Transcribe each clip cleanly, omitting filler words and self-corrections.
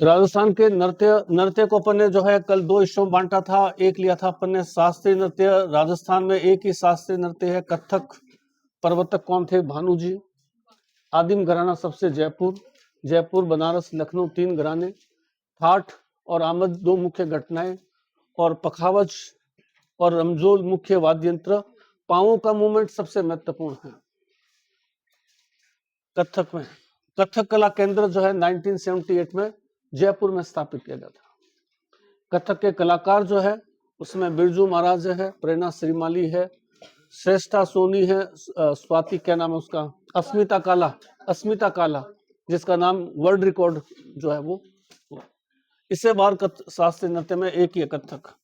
राजस्थान के नृत्य नृत्य को अपन ने जो है कल दो हिस्सों में बांटा था। एक लिया था अपन ने शास्त्रीय नृत्य। राजस्थान में एक ही शास्त्रीय नृत्य है कथक। प्रवर्तक कौन थे? भानु जी। आदिम घराना सबसे जयपुर, जयपुर बनारस लखनऊ तीन घराने। ठाठ और आमद दो मुख्य घटनाएं, और पखावज और रमजोल मुख्य वाद्य यंत्र। पांवों का मूवमेंट सबसे महत्वपूर्ण है कथक में। कथक कला केंद्र जो है 1978 में जयपुर में स्थापित किया गया था। कथक के कलाकार जो है उसमें बिरजू महाराज है, प्रेरणा श्रीमाली है, श्रेष्ठा सोनी है, स्वाति क्या नाम है उसका, अस्मिता काला जिसका नाम वर्ल्ड रिकॉर्ड जो है वो। इससे बाहर शास्त्रीय नृत्य में एक ही है कथक।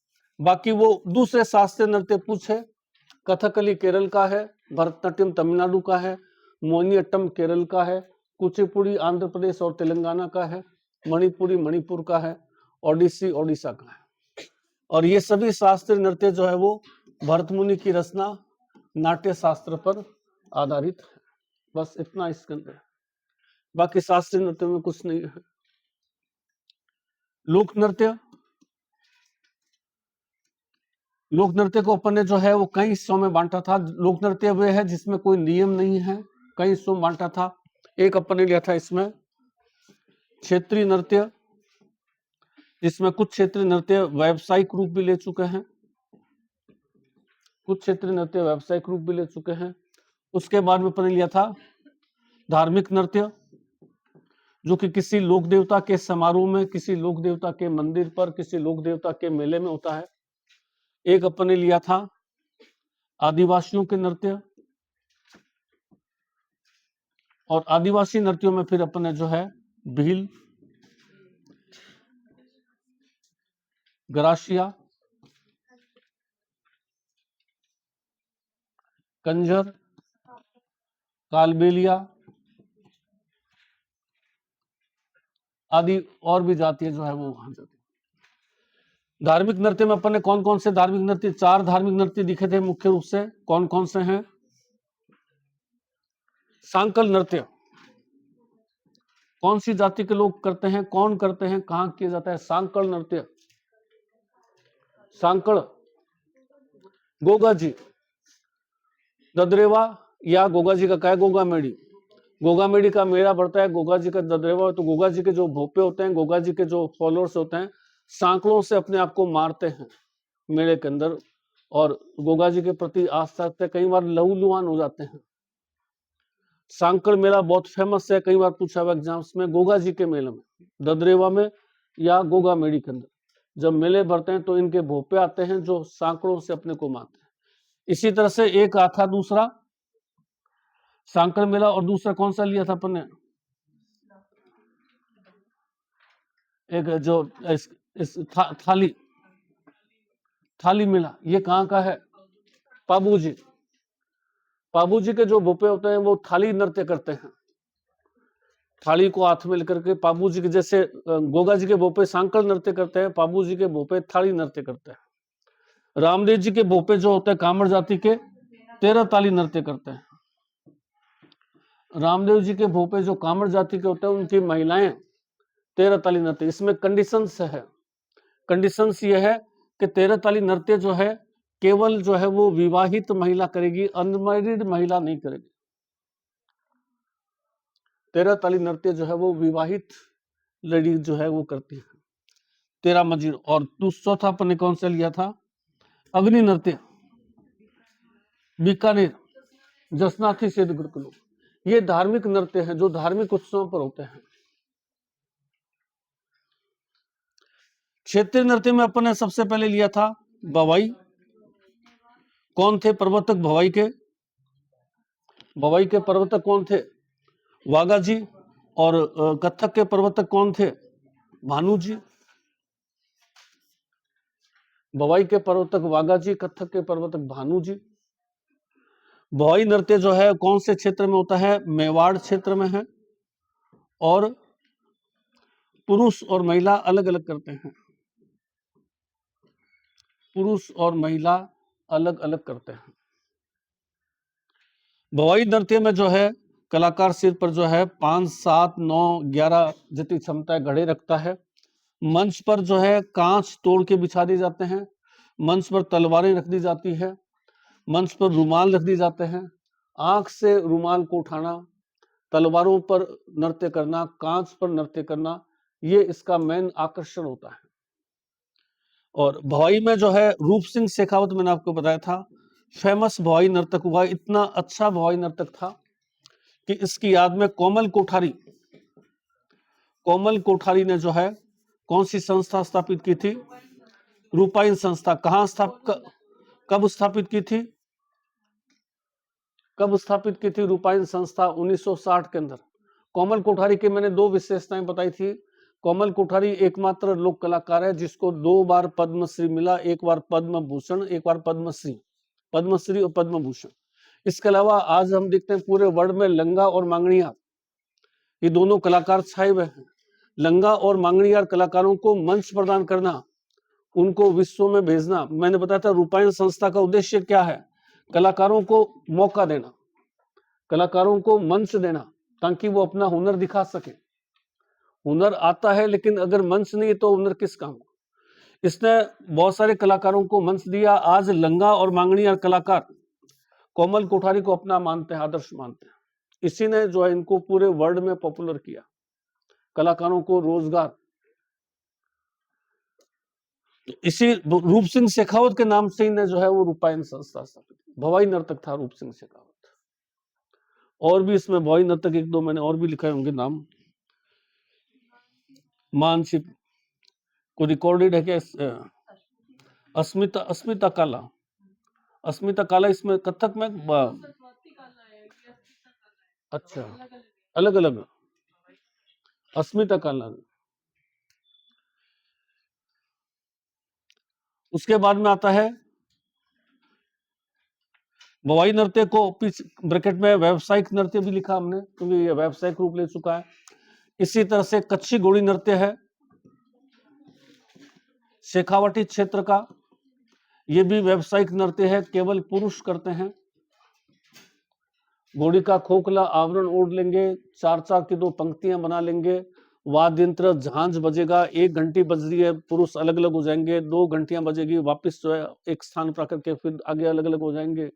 बाकी वो दूसरे शास्त्रीय नृत्य पूछे, कथकली केरल का है, भरतनाट्यम तमिलनाडु का है, मोहिनीअट्टम केरल का है, कुचिपुड़ी आंध्र प्रदेश और तेलंगाना का है, मणिपुरी मणिपुर का है, ओडिसी ओडिशा का है। और ये सभी शास्त्रीय नृत्य जो है वो भरत मुनि की रचना नाट्य शास्त्र पर आधारित है। बस इतना इसके अंदर। बाकी शास्त्रीय नृत्य में कुछ नहीं है। लोक नृत्य, लोक नृत्य को अपन ने जो है वो कई हिस्सों में बांटा था। लोक नृत्य वे है जिसमें कोई नियम नहीं है, कई हिस्सों में बांटा था। एक अपन ने लिया था इसमें क्षेत्रीय नृत्य, जिसमें कुछ क्षेत्रीय नृत्य व्यावसायिक रूप भी ले चुके हैं, कुछ क्षेत्रीय नृत्य व्यावसायिक रूप भी ले चुके हैं। उसके बाद में अपन ने लिया था धार्मिक नृत्य, जो कि किसी लोक देवता के समारोह में, किसी लोक देवता के मंदिर पर, किसी लोक देवता के मेले में होता है। एक अपन ने लिया था आदिवासियों के नृत्य, और आदिवासी नृत्यों में फिर अपन ने जो है भील, ग्रासिया, कंजर, कालबेलिया आदि और भी जातियां जो है वो वहां जाती। धार्मिक नृत्य में अपन ने कौन कौन से धार्मिक नृत्य, चार धार्मिक नृत्य दिखे थे मुख्य रूप से। कौन कौन से हैं? सांकल नृत्य कौन सी जाति के लोग करते हैं, कौन करते हैं, कहां किया जाता है? सांकल नृत्य, सांकड़, गोगा जी, ददरेवा या गोगा जी का क्या है? गोगा मेड़ी। गोगा मेड़ी का मेला बढ़ता है, गोगा जी का ददरेवा। तो गोगा जी के जो भोपे होते हैं, गोगा जी के जो फॉलोअर्स होते हैं, सांकड़ों से अपने आप को मारते हैं मेले के अंदर, और गोगा जी के प्रति आस्था रखते हैं, कई बार लहूलुहान हो जाते हैं। सांकड़ मेला बहुत फेमस है, कई बार पूछा हुआ एग्जाम्स में। गोगा जी के मेले में, ददरेवा में या गोगा मेड़ी के अंदर जब मेले भरते हैं तो इनके भोपे आते हैं जो सांकड़ों से अपने को मारते हैं। इसी तरह से एक आता दूसरा सांकड़ मेला, और दूसरा कौन सा लिया था अपन ने? एक जो थाली मेला, ये कहाँ का है? पाबूजी। पाबूजी के जो भोपे होते हैं वो थाली नृत्य करते हैं, थाली को हाथ में लेकर के। पाबूजी के जैसे गोगा जी के भोपे सांकड़ नृत्य करते हैं, पाबूजी के भोपे थाली नृत्य करते हैं। रामदेव जी के भोपे जो होते हैं कामड़ जाति के, 13 ताली नृत्य करते हैं। रामदेव जी के भोपे जो कामड़ जाति के होते हैं उनकी महिलाएं 13 ताली नृत्य। इसमें कंडीशंस है, कंडीशंस ये है कि 13 ताली नृत्य जो है केवल जो है वो विवाहित महिला करेगी, अनमैरिड महिला नहीं करेगी। 13 ताली नृत्य जो है वो विवाहित लेडी जो है वो करती है, 13 मजीर। और चौथा अपन ने कौन सा लिया था? अग्नि नृत्य, बीकानेर, जसनाथी सिद्ध गुरुकुल। ये धार्मिक नृत्य हैं जो धार्मिक उत्सवों पर होते हैं। क्षेत्रीय नृत्य में अपन ने सबसे पहले लिया था भवाई। कौन थे प्रवर्तक भवाई के? भवाई के प्रवर्तक कौन थे? वागा जी। और कथक के प्रवर्तक कौन थे? भानु जी। भवाई के प्रवर्तक वागा जी, कथक के प्रवर्तक भानु जी। भवाई नृत्य जो है कौन से क्षेत्र में होता है? मेवाड़ क्षेत्र में है, और पुरुष और महिला अलग अलग करते हैं, पुरुष और महिला अलग अलग करते हैं। भवाई नृत्य में जो है कलाकार सिर पर जो है 5, 7, 9, 11 जितनी क्षमता है घड़े रखता है। मंच पर जो है कांच तोड़ के बिछा दिए जाते हैं, मंच पर तलवारें रख दी जाती है, मंच पर रुमाल रख दिए जाते हैं। आंख से रुमाल को उठाना, तलवारों पर नृत्य करना, कांच पर नृत्य करना, ये इसका मेन आकर्षण होता है। और भवाई में जो है रूप सिंह शेखावत, मैंने आपको बताया था, फेमस भवाई नर्तक हुआ। इतना अच्छा भवाई नर्तक था कि इसकी याद में कोमल कोठारी ने जो है कौन सी संस्था स्थापित की थी? रूपायन संस्था। कब स्थापित की थी? रूपायन संस्था 1960 के अंदर। कोमल कोठारी की मैंने 2 विशेषताएं बताई थी। कोमल कोठारी एकमात्र लोक कलाकार है जिसको 2 बार पद्मश्री मिला, एक बार पद्म भूषण, एक बार पद्मश्री और पद्म भूषण। इसके अलावा आज हम देखते हैं पूरे वर्ल्ड में लंगा और मांगणियार, ये दोनों कलाकार छाए हुए हैं। लंगा और मांगणियार कलाकारों को मंच प्रदान करना, उनको विश्व में भेजना। मैंने बताया था रूपायन संस्था का उद्देश्य क्या है? कलाकारों को मौका देना, कलाकारों को मंच देना, ताकि वो अपना हुनर दिखा सके। हुनर आता है लेकिन अगर मंच नहीं तो हुनर किस काम? इसने बहुत सारे कलाकारों को मंच दिया। आज लंगा और मांगणियार कलाकार कोमल कोठारी को अपना मानते हैं, आदर्श मानते हैं। इसी ने जो है इनको पूरे वर्ल्ड में पॉपुलर किया, कलाकारों को रोजगार। इसी रूप सिंह शेखावत के नाम से ही ने जो है वो रूपायन संस्था स्थापित की। भवाई नर्तक था रूप सिंह शेखावत। और भी इसमें भवाई नर्तक 1-2 मैंने और भी लिखाए होंगे नाम। मानसिक को रिकॉर्डेड है क्या? अस्मिता काला इसमें कथक में अच्छा अलग अलग अस्मिता काला। उसके बाद में आता है भवाई नृत्य को ब्रैकेट में व्यावसायिक नृत्य भी लिखा हमने, क्योंकि ये व्यावसायिक रूप ले चुका है। इसी तरह से कच्छी घोड़ी नृत्य है शेखावटी क्षेत्र का, ये भी व्यावसायिक नृत्य है, केवल पुरुष करते हैं। घोड़ी का खोखला आवरण ओढ़ लेंगे, 4-4 की 2 पंक्तियां बना लेंगे, वाद्य यंत्र झांझ बजेगा, 1 घंटी बज रही है, पुरुष अलग अलग हो जाएंगे, 2 घंटियां बजेगी, वापस जो है एक स्थान पर आकर के फिर आगे अलग अलग हो जाएंगे।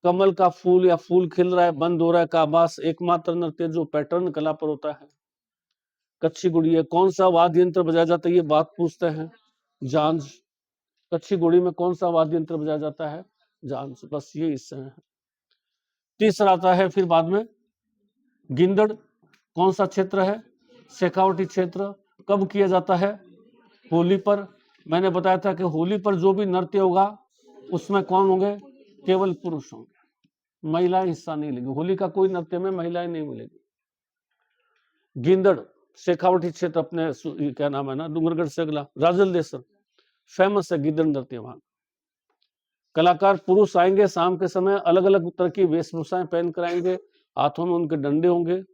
कमल का फूल या फूल खिल रहा है, बंद हो रहा है का आभास, एकमात्र नृत्य जो पैटर्न कला पर होता है। कच्छी गुड़ी है। कौन सा वाद्य यंत्र बजाया जाता है, ये बात पूछते हैं, झांझ। कच्छी गुड़ी में कौन सा वाद्य यंत्र बजाया जाता है? झांझ। बस ये इससे है। तीसरा आता है फिर बाद में गिंदड़। कौन सा क्षेत्र है? शेखावटी क्षेत्र। कब किया जाता है? होली पर। मैंने बताया था कि होली पर जो भी नृत्य होगा उसमें कौन होंगे? केवल पुरुष होंगे, महिलाएं हिस्सा नहीं लेंगी। होली का कोई नृत्य में महिलाएं नहीं मिलेगी। गिंदड़ शेखावटी क्षेत्र, अपने क्या नाम है ना, डूंगरगढ़ से अगला राजल देसर, फेमस है गिंदड़ नृत्य। वहां कलाकार पुरुष आएंगे, शाम के समय अलग अलग तरह की वेशभूषाएं पहन कर आएंगे, हाथों में उनके डंडे होंगे।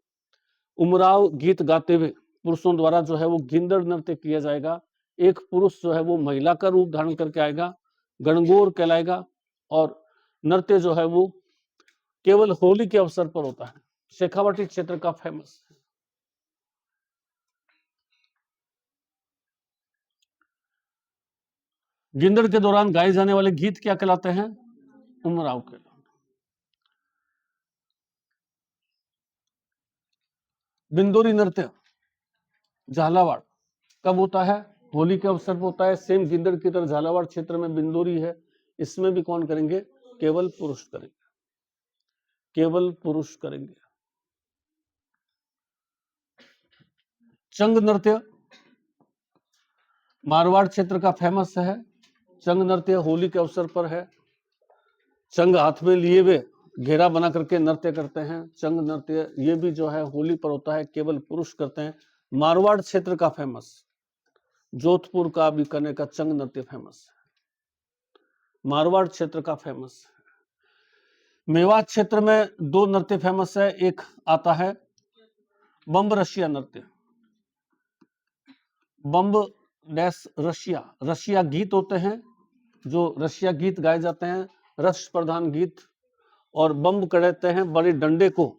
उमराव गीत गाते हुए पुरुषों द्वारा जो है वो गिंदड़ नृत्य किया जाएगा। एक पुरुष जो है वो महिला का रूप धारण करके आएगा, गणगौर कहलाएगा, और नृत्य जो है वो केवल होली के अवसर पर होता है। शेखावटी क्षेत्र का फेमस। गिंदड़ के दौरान गाए जाने वाले गीत क्या कहलाते हैं? उमराव के। बिंदोरी नृत्य झालावाड़ कब होता है? होली के अवसर पर होता है। सेम गिंदड़ की तरह झालावाड़ क्षेत्र में बिंदोरी है, इसमें भी कौन करेंगे? केवल पुरुष करेंगे, केवल पुरुष करेंगे। चंग नृत्य मारवाड़ क्षेत्र का फेमस है। चंग नृत्य होली के अवसर पर है। चंग हाथ में लिए हुए घेरा बना करके नृत्य करते हैं। चंग नृत्य ये भी जो है होली पर होता है, केवल पुरुष करते हैं। मारवाड़ क्षेत्र का फेमस, जोधपुर का बीकानेर का चंग नृत्य फेमस है, मारवाड़ क्षेत्र का फेमस है। मेवात क्षेत्र में 2 नृत्य फेमस है। एक आता है बम्ब रशिया नृत्य। बम्ब डैश रशिया, रशिया गीत होते हैं, जो रशिया गीत गाए जाते हैं, रस प्रधान गीत, और बम्ब कहते हैं बड़े डंडे को,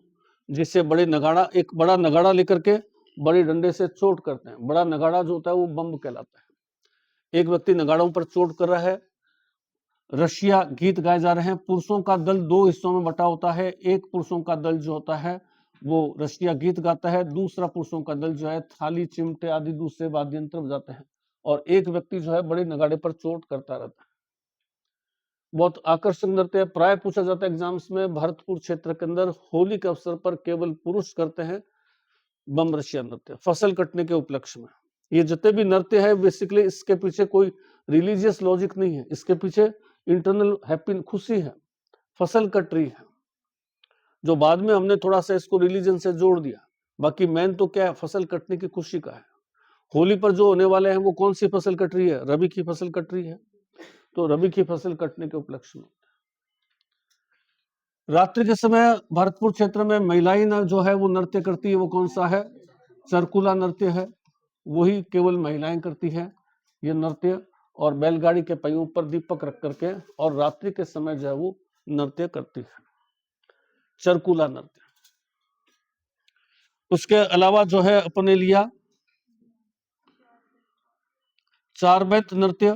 जिससे बड़े नगाड़ा, एक बड़ा नगाड़ा लेकर के बड़े डंडे से चोट करते हैं। बड़ा नगाड़ा जो होता है वो बम्ब कहलाता है। एक व्यक्ति नगाड़ों पर चोट कर रहा है। रशिया गीत गाए जा रहे हैं। पुरुषों का दल दो हिस्सों में बटा होता है। एक पुरुषों का दल जो होता है वो रशिया गीत गाता है, दूसरा पुरुषों का दल जो है थाली, चिमटे आदि दूसरे वाद्य यंत्र बजाते हैं, और एक व्यक्ति जो है बड़े नगाड़े पर चोट करता रहता है। बहुत आकर्षक नृत्य है। प्राय पूछा जाता है एग्जाम्स में, भरतपुर क्षेत्र के अंदर होली के अवसर पर केवल पुरुष करते हैं बम रशिया नृत्य, फसल कटने के उपलक्ष्य में। ये जितने भी नृत्य है बेसिकली इसके पीछे कोई रिलीजियस लॉजिक नहीं है, इसके पीछे इंटरनल हैप्पी, खुशी है, फसल कट रही है, जो बाद में हमने थोड़ा सा इसको रिलीजन से जोड़ दिया। बाकी मेन तो क्या है, फसल कटने की खुशी का है। होली पर जो होने वाले हैं वो कौन सी फसल कट रही है, रबी की फसल कट रही है, तो रबी की फसल कटने के उपलक्ष्य में। रात्रि के समय भरतपुर क्षेत्र में महिलाएं जो है वो नृत्य करती है, वो कौन सा है, चरकुला नृत्य है, वही केवल महिलाएं करती है ये नृत्य, और बैलगाड़ी के पहियों पर दीपक रख करके और रात्रि के समय जो है वो नृत्य करती है, चरकुला नृत्य। उसके अलावा जो है अपने लिया चार बैत नृत्य,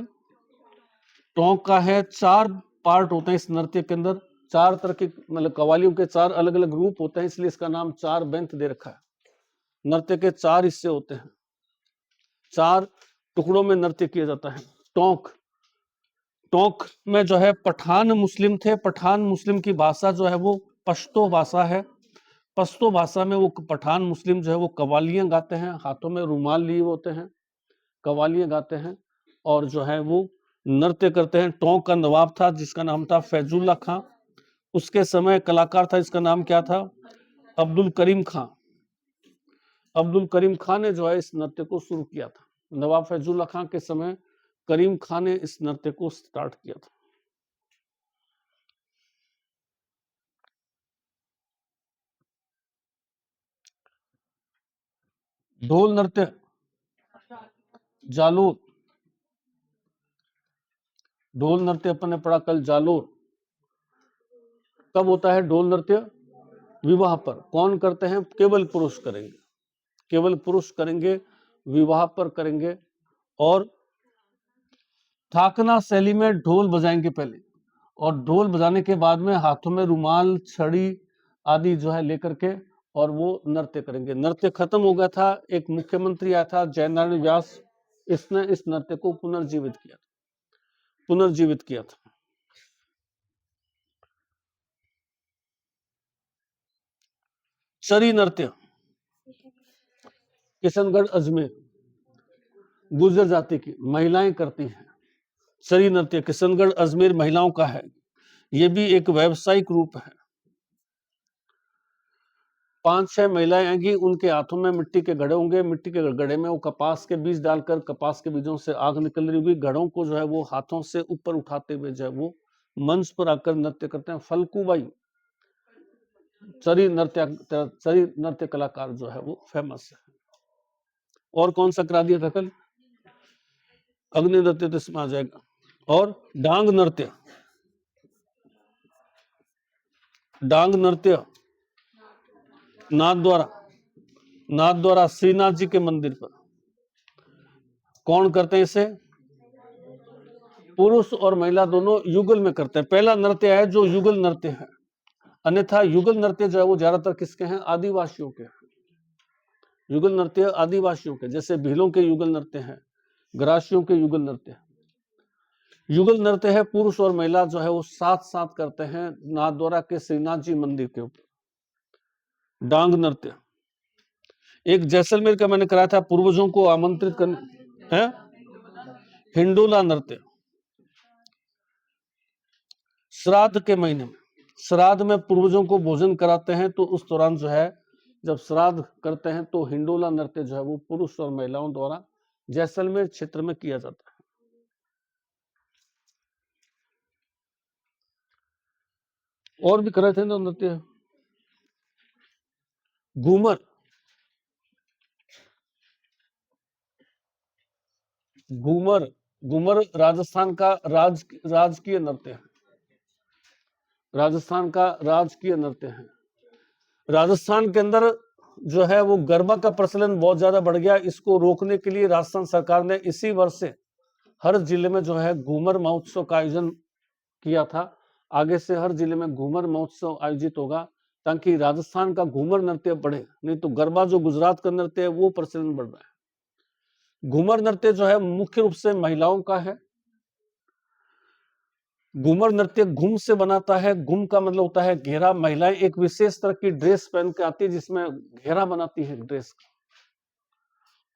टोंक का है। चार पार्ट होते हैं इस नृत्य के अंदर, चार तरह के मतलब कवालियों के चार अलग अलग रूप होते हैं, इसलिए इसका नाम चार बैंत दे रखा है। नृत्य के चार हिस्से होते हैं, चार टुकड़ों में नृत्य किया जाता है। टोंक, टोंक में जो है पठान मुस्लिम थे, पठान मुस्लिम की भाषा जो है वो पश्तो भाषा है। पश्तो भाषा में वो पठान मुस्लिम जो है वो कवालियां गाते हैं, हाथों में रुमाल लिए होते हैं, कवालियां गाते हैं और जो है वो नृत्य करते हैं। टोंक का नवाब था जिसका नाम था फैजुल्ला खां, उसके समय कलाकार था इसका नाम क्या था, अब्दुल करीम खां। अब्दुल करीम खां ने जो है इस नृत्य को शुरू किया था। नवाब फैजुल्ला खां के समय करीम खां ने इस नृत्य को स्टार्ट किया था। ढोल नृत्य, जालोर, ढोल नृत्य अपन ने पढ़ा कल, जालोर। कब होता है ढोल नृत्य, विवाह पर। कौन करते हैं, केवल पुरुष करेंगे, केवल पुरुष करेंगे, विवाह पर करेंगे। और थाकना शैली में ढोल बजाएंगे पहले, और ढोल बजाने के बाद में हाथों में रुमाल, छड़ी आदि जो है लेकर के और वो नृत्य करेंगे। नृत्य खत्म हो गया था, एक मुख्यमंत्री आया था जयनारायण व्यास, इसने इस नृत्य को पुनर्जीवित किया, पुनर्जीवित किया था। चरी नृत्य, किशनगढ़ अजमेर, गुर्जर जाति की महिलाएं करती हैं। चरी नृत्य किशनगढ़ अजमेर महिलाओं का है, ये भी एक व्यावसायिक रूप है। 5-6 महिलाएं आएंगी, उनके हाथों में मिट्टी के घड़े होंगे, मिट्टी के घड़े में वो कपास के बीज डालकर, कपास के बीजों से आग निकल रही होगी, घड़ों को जो है वो हाथों से ऊपर उठाते हुए जो है वो मंच पर आकर नृत्य करते हैं। फल्कूबाई चरी नृत्य कलाकार जो है वो फेमस है। और कौन सा करा दिया था कल, अग्नि नृत्य तो इसमें आ जाएगा। और डांग नृत्य, डांग नृत्य नाथद्वारा, नाथद्वारा श्रीनाथ जी के मंदिर पर। कौन करते हैं इसे, पुरुष और महिला दोनों युगल में करते हैं। पहला नृत्य है जो युगल नृत्य है, अन्यथा युगल नृत्य जो है वो ज्यादातर किसके हैं, आदिवासियों के। युगल नृत्य आदिवासियों के, जैसे भीलों के युगल नृत्य हैं, ग्रासियों के युगल नृत्य है। युगल नृत्य है पुरुष और महिला जो है वो साथ साथ करते हैं नाथद्वारा के श्रीनाथ जी मंदिर के ऊपर। डांग नृत्य, एक जैसलमेर का मैंने कराया था, पूर्वजों को आमंत्रित करने है। हिंडोला नृत्य, श्राद्ध के महीने में, श्राद्ध में पूर्वजों को भोजन कराते हैं, तो उस दौरान जो है जब श्राद्ध करते हैं तो हिंडोला नृत्य जो है वो पुरुष और महिलाओं द्वारा जैसलमेर क्षेत्र में किया जाता है। और भी करे थे ना नृत्य, घूमर, घूमर, घूमर राजस्थान का राजकीय नृत्य है। राजस्थान का राजकीय नृत्य है। राजस्थान के अंदर जो है वो गरबा का प्रचलन बहुत ज्यादा बढ़ गया। इसको रोकने के लिए राजस्थान सरकार ने इसी वर्ष से हर जिले में जो है घूमर महोत्सव का आयोजन किया था। आगे से हर जिले में घूमर महोत्सव आयोजित होगा ताकि राजस्थान का घूमर नृत्य बढ़े। नहीं तो गरबा जो गुजरात का नृत्य है वो प्रचलन बढ़ रहा है। घूमर नृत्य जो है मुख्य रूप से महिलाओं का है। घूमर नृत्य घुम से बनाता है। घुम का मतलब होता है घेरा। महिलाएं एक विशेष तरह की ड्रेस पहन के आती है जिसमें घेरा बनाती है ड्रेस का,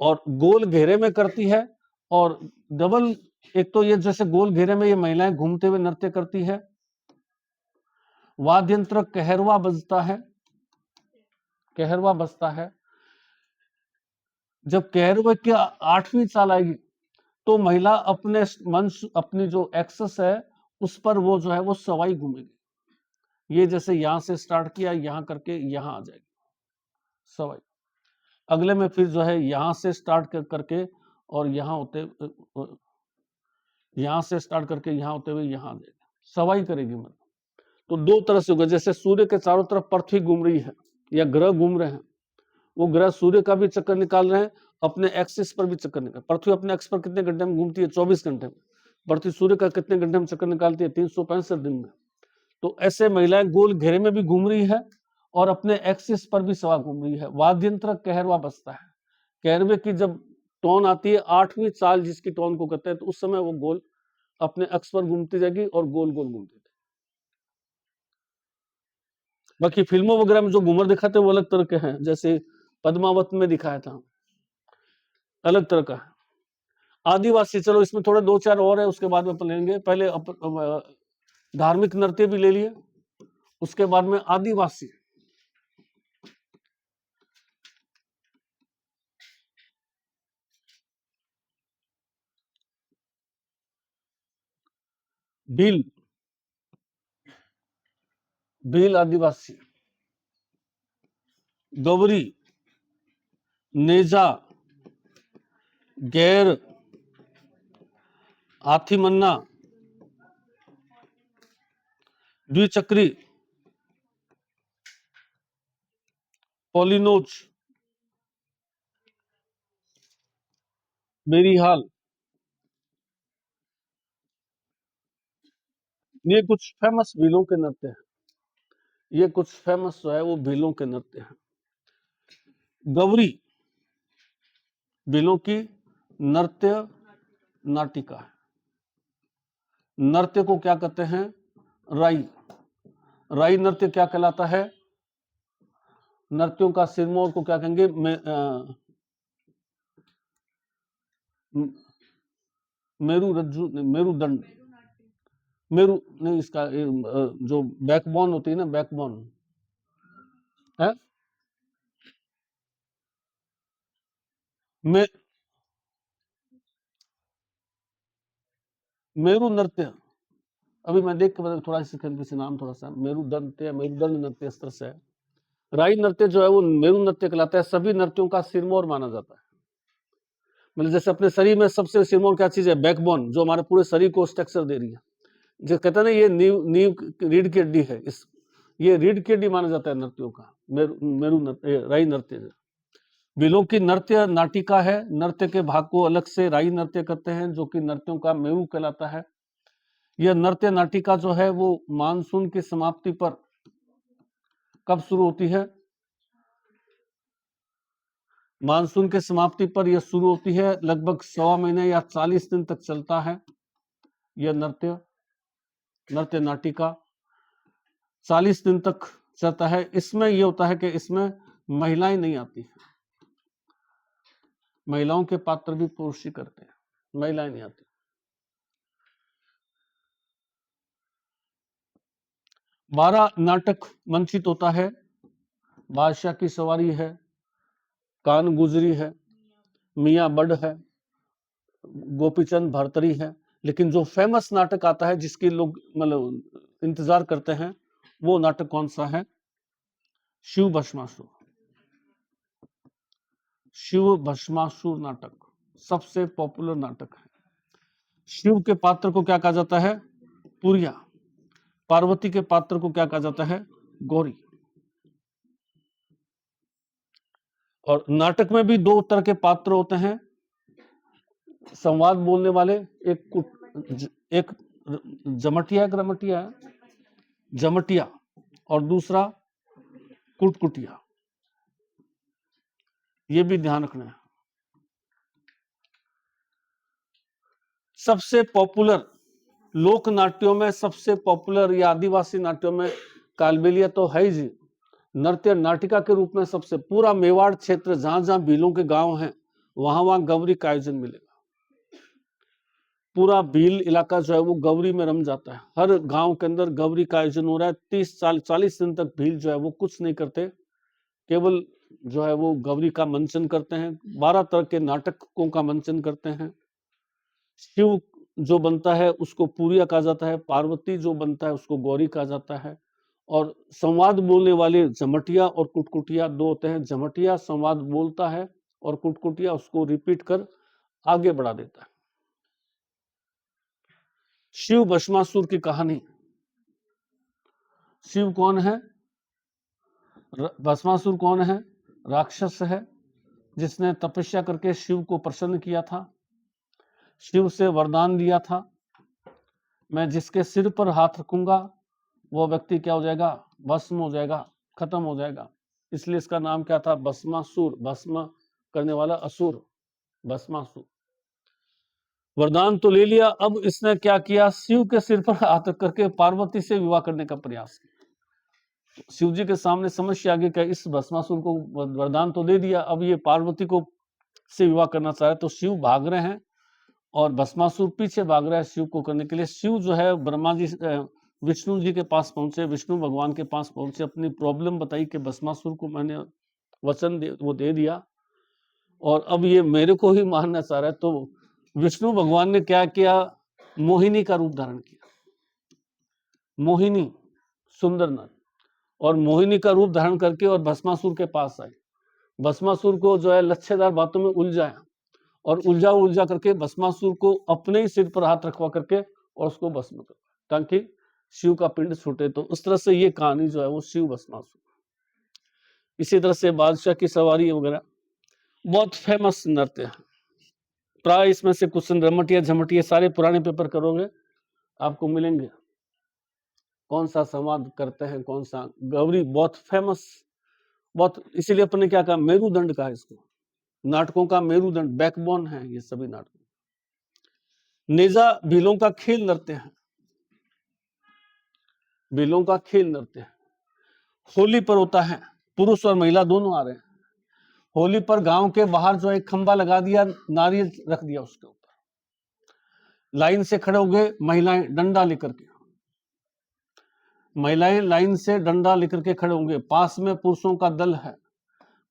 और गोल घेरे में करती है। और डबल, एक तो ये जैसे गोल घेरे में ये महिलाएं घूमते हुए नृत्य करती है। वाद्य यंत्र कहरवा बजता है, कहरवा बजता है। जब कहरवे की 8वीं चाल आएगी तो महिला अपने मंच, अपनी जो एक्सेस है उस पर वो जो है वो सवाई घूमेगी। ये जैसे यहां से स्टार्ट किया, यहां करके यहां आ जाएगी सवाई। अगले में फिर जो है यहां से स्टार्ट करके और यहां होते, यहां से स्टार्ट करके यहां होते हुए यहां आ जाएगी, सवाई करेगी। मतलब तो दो तरह से होगा। जैसे सूर्य के चारों तरफ पृथ्वी घूम रही है या ग्रह घूम रहे हैं, वो ग्रह सूर्य का भी चक्कर निकाल रहे हैं, अपने एक्सिस पर भी चक्कर निकाल। पृथ्वी अपने एक्स पर कितने घंटे में घूमती है? 24 घंटे में। पृथ्वी सूर्य का कितने घंटे में चक्कर निकालती है? 365 दिन में। तो ऐसे महिलाएं गोल घेरे में भी घूम रही है और अपने एक्सिस पर भी सवा घूम रही है। वाद्य यंत्र कहरवा बजता है। कहरवे की जब टोन आती है, 8वीं चाल जिसकी टोन को कहते हैं, तो उस समय वो गोल अपने अक्ष पर घूमती जाएगी और गोल गोल घूमती जाएगी। बाकी फिल्मों वगैरह में जो घूमर दिखाते हैं वो अलग तरह के हैं। जैसे पद्मावत में दिखाया था, अलग तरह का है। आदिवासी, चलो इसमें थोड़े 2-4 और है, उसके बाद में अपन लेंगे। पहले धार्मिक नृत्य भी ले लिए, उसके बाद में आदिवासी। भील, भील आदिवासी, गौरी, नेजा, गैर, हाथी मन्ना, द्विचक्री, पोलिनोच, मेरी हाल। ये कुछ फेमस भीलों के नृत्य हैं। ये कुछ फेमस जो है वो भीलों के नृत्य हैं। गौरी भीलों की नृत्य नाटिका है। नृत्य को क्या कहते हैं? राई। राई नृत्य क्या कहलाता है? नृत्यों का सिरमौर को क्या कहेंगे? मेरुरज्जु, मेरुदंड, मेरु नहीं, इसका जो बैकबोन होती है ना, बैकबोन है। मेरु नृत्य, अभी मैं देख के बता, थोड़ा सा नाम थोड़ा सा मेरुदंड या मेरुदंड नृत्य इस तरह से है। राई नृत्य जो है वो मेरु नृत्य कहलाता है। सभी नृत्यों का सिरमौर माना जाता है। मतलब जैसे अपने शरीर में सबसे सिरमौर क्या चीज है? बैकबोन, जो हमारे पूरे शरीर को स्ट्रक्चर दे रही है। जो कहते हैं ना, ये नींव, नींव रीढ़ की हड्डी है। इस ये रीढ़ की हड्डी माना जाता है नृत्यों का। मेरु नृत्य, राई नृत्य। भीलों की नृत्य नाटिका है। नृत्य के भाग को अलग से राई नृत्य कहते हैं, जो कि नृत्यों का मेरु कहलाता है। यह नृत्य नाटिका जो है वो मानसून की समाप्ति पर कब शुरू होती है? मानसून के समाप्ति पर यह शुरू होती है। लगभग 1.25 महीने या 40 दिन तक चलता है यह नृत्य नाटिका 40 दिन तक चलता है। इसमें यह होता है कि इसमें महिलाएं नहीं आती हैं। महिलाओं के पात्र भी पुरुष ही करते हैं, महिलाएं नहीं आती। 12 नाटक मंचित होता है। बादशाह की सवारी है, कान गुजरी है, मियाँ बड़ है, गोपीचंद भरतरी है। लेकिन जो फेमस नाटक आता है, जिसके लोग मतलब इंतजार करते हैं, वो नाटक कौन सा है? शिव भस्मासुर। शिव भस्मासुर नाटक सबसे पॉपुलर नाटक है। शिव के पात्र को क्या कहा जाता है? पुरिया। पार्वती के पात्र को क्या कहा जाता है? गौरी। और नाटक में भी दो तरह के पात्र होते हैं, संवाद बोलने वाले, एक जमटिया, जमटिया, और दूसरा कुटकुटिया। ये भी ध्यान रखना है। सबसे पॉपुलर लोक नाट्यों में, सबसे पॉपुलर या आदिवासी नाट्यों में कालबेलिया तो है ही जी। नृत्य नाटिका के रूप में सबसे, पूरा मेवाड़ क्षेत्र जहां जहां भीलों के गांव हैं वहां वहां गौरी का आयोजन मिलेगा। पूरा भील इलाका जो है वो गौरी में रम जाता है। हर गांव के अंदर गौरी का आयोजन हो रहा है। 30-40 दिन तक भील जो है वो कुछ नहीं करते, केवल जो है वो गौरी का मंचन करते हैं। 12 तरह के नाटकों का मंचन करते हैं। शिव जो बनता है उसको पूरिया कहा जाता है, पार्वती जो बनता है उसको गौरी कहा जाता है। और संवाद बोलने वाले जमटिया और कुटकुटिया दो होते हैं। जमटिया संवाद बोलता है और कुटकुटिया उसको रिपीट कर आगे बढ़ा देता है। शिव भस्मासुर की कहानी। शिव कौन है? भस्मासुर कौन है? राक्षस है जिसने तपस्या करके शिव को प्रसन्न किया था। शिव से वरदान लिया था, मैं जिसके सिर पर हाथ रखूंगा वो व्यक्ति क्या हो जाएगा? भस्म हो जाएगा, खत्म हो जाएगा। इसलिए इसका नाम क्या था? भस्मासुर, भस्म करने वाला असुर, भस्मासुर। वरदान तो ले लिया, अब इसने क्या किया? शिव के सिर पर हाथ रख करके पार्वती से विवाह करने का प्रयास किया। शिव जी के सामने समस्या आ गई कि इस भस्मासुर को वरदान तो दे दिया, अब ये पार्वती को से विवाह करना चाह रहे। तो शिव भाग रहे हैं और भस्मासुर पीछे भाग रहा है शिव को करने के लिए। शिव जो है ब्रह्मा जी, विष्णु जी के पास पहुंचे, विष्णु भगवान के पास पहुंचे, अपनी प्रॉब्लम बताई कि भस्मासुर को मैंने वचन वो दे दिया और अब ये मेरे को ही मारना चाह रहा है। तो विष्णु भगवान ने क्या किया? मोहिनी का रूप धारण किया। मोहिनी, सुंदर नर, और मोहिनी का रूप धारण करके और भस्मासुर के पास आए। भस्मासुर को जो है लच्छेदार बातों में उलझाया और उलझा करके भस्मासुर को अपने ही सिर पर हाथ रखवा करके और उसको भस्म कर, ताकि शिव का पिंड छूटे। तो उस तरह से ये कहानी जो है वो शिव भस्मासुर। इसी तरह से बादशाह की सवारी वगैरह बहुत फेमस नृत्य है। प्राय इसमें से कुछ रमटिया झमटिया सारे पुराने पेपर करोगे आपको मिलेंगे, कौन सा संवाद करते हैं, कौन सा। गौरी बहुत फेमस, बहुत, इसीलिए अपने क्या कहा? मेरुदंड कहा इसको, नाटकों का मेरुदंड, बैकबोन है ये सभी नाटक। नेजा भीलों का खेल नृत्य है, भीलों का खेल नृत्य है। होली पर होता है, पुरुष और महिला दोनों आ रहे हैं। होली पर गांव के बाहर जो एक खंबा लगा दिया, नारियल रख दिया उसके ऊपर, लाइन से खड़े हो गए महिलाएं डंडा लेकर के, महिलाएं लाइन से डंडा लेकर के खड़े होंगे। पास में पुरुषों का दल है,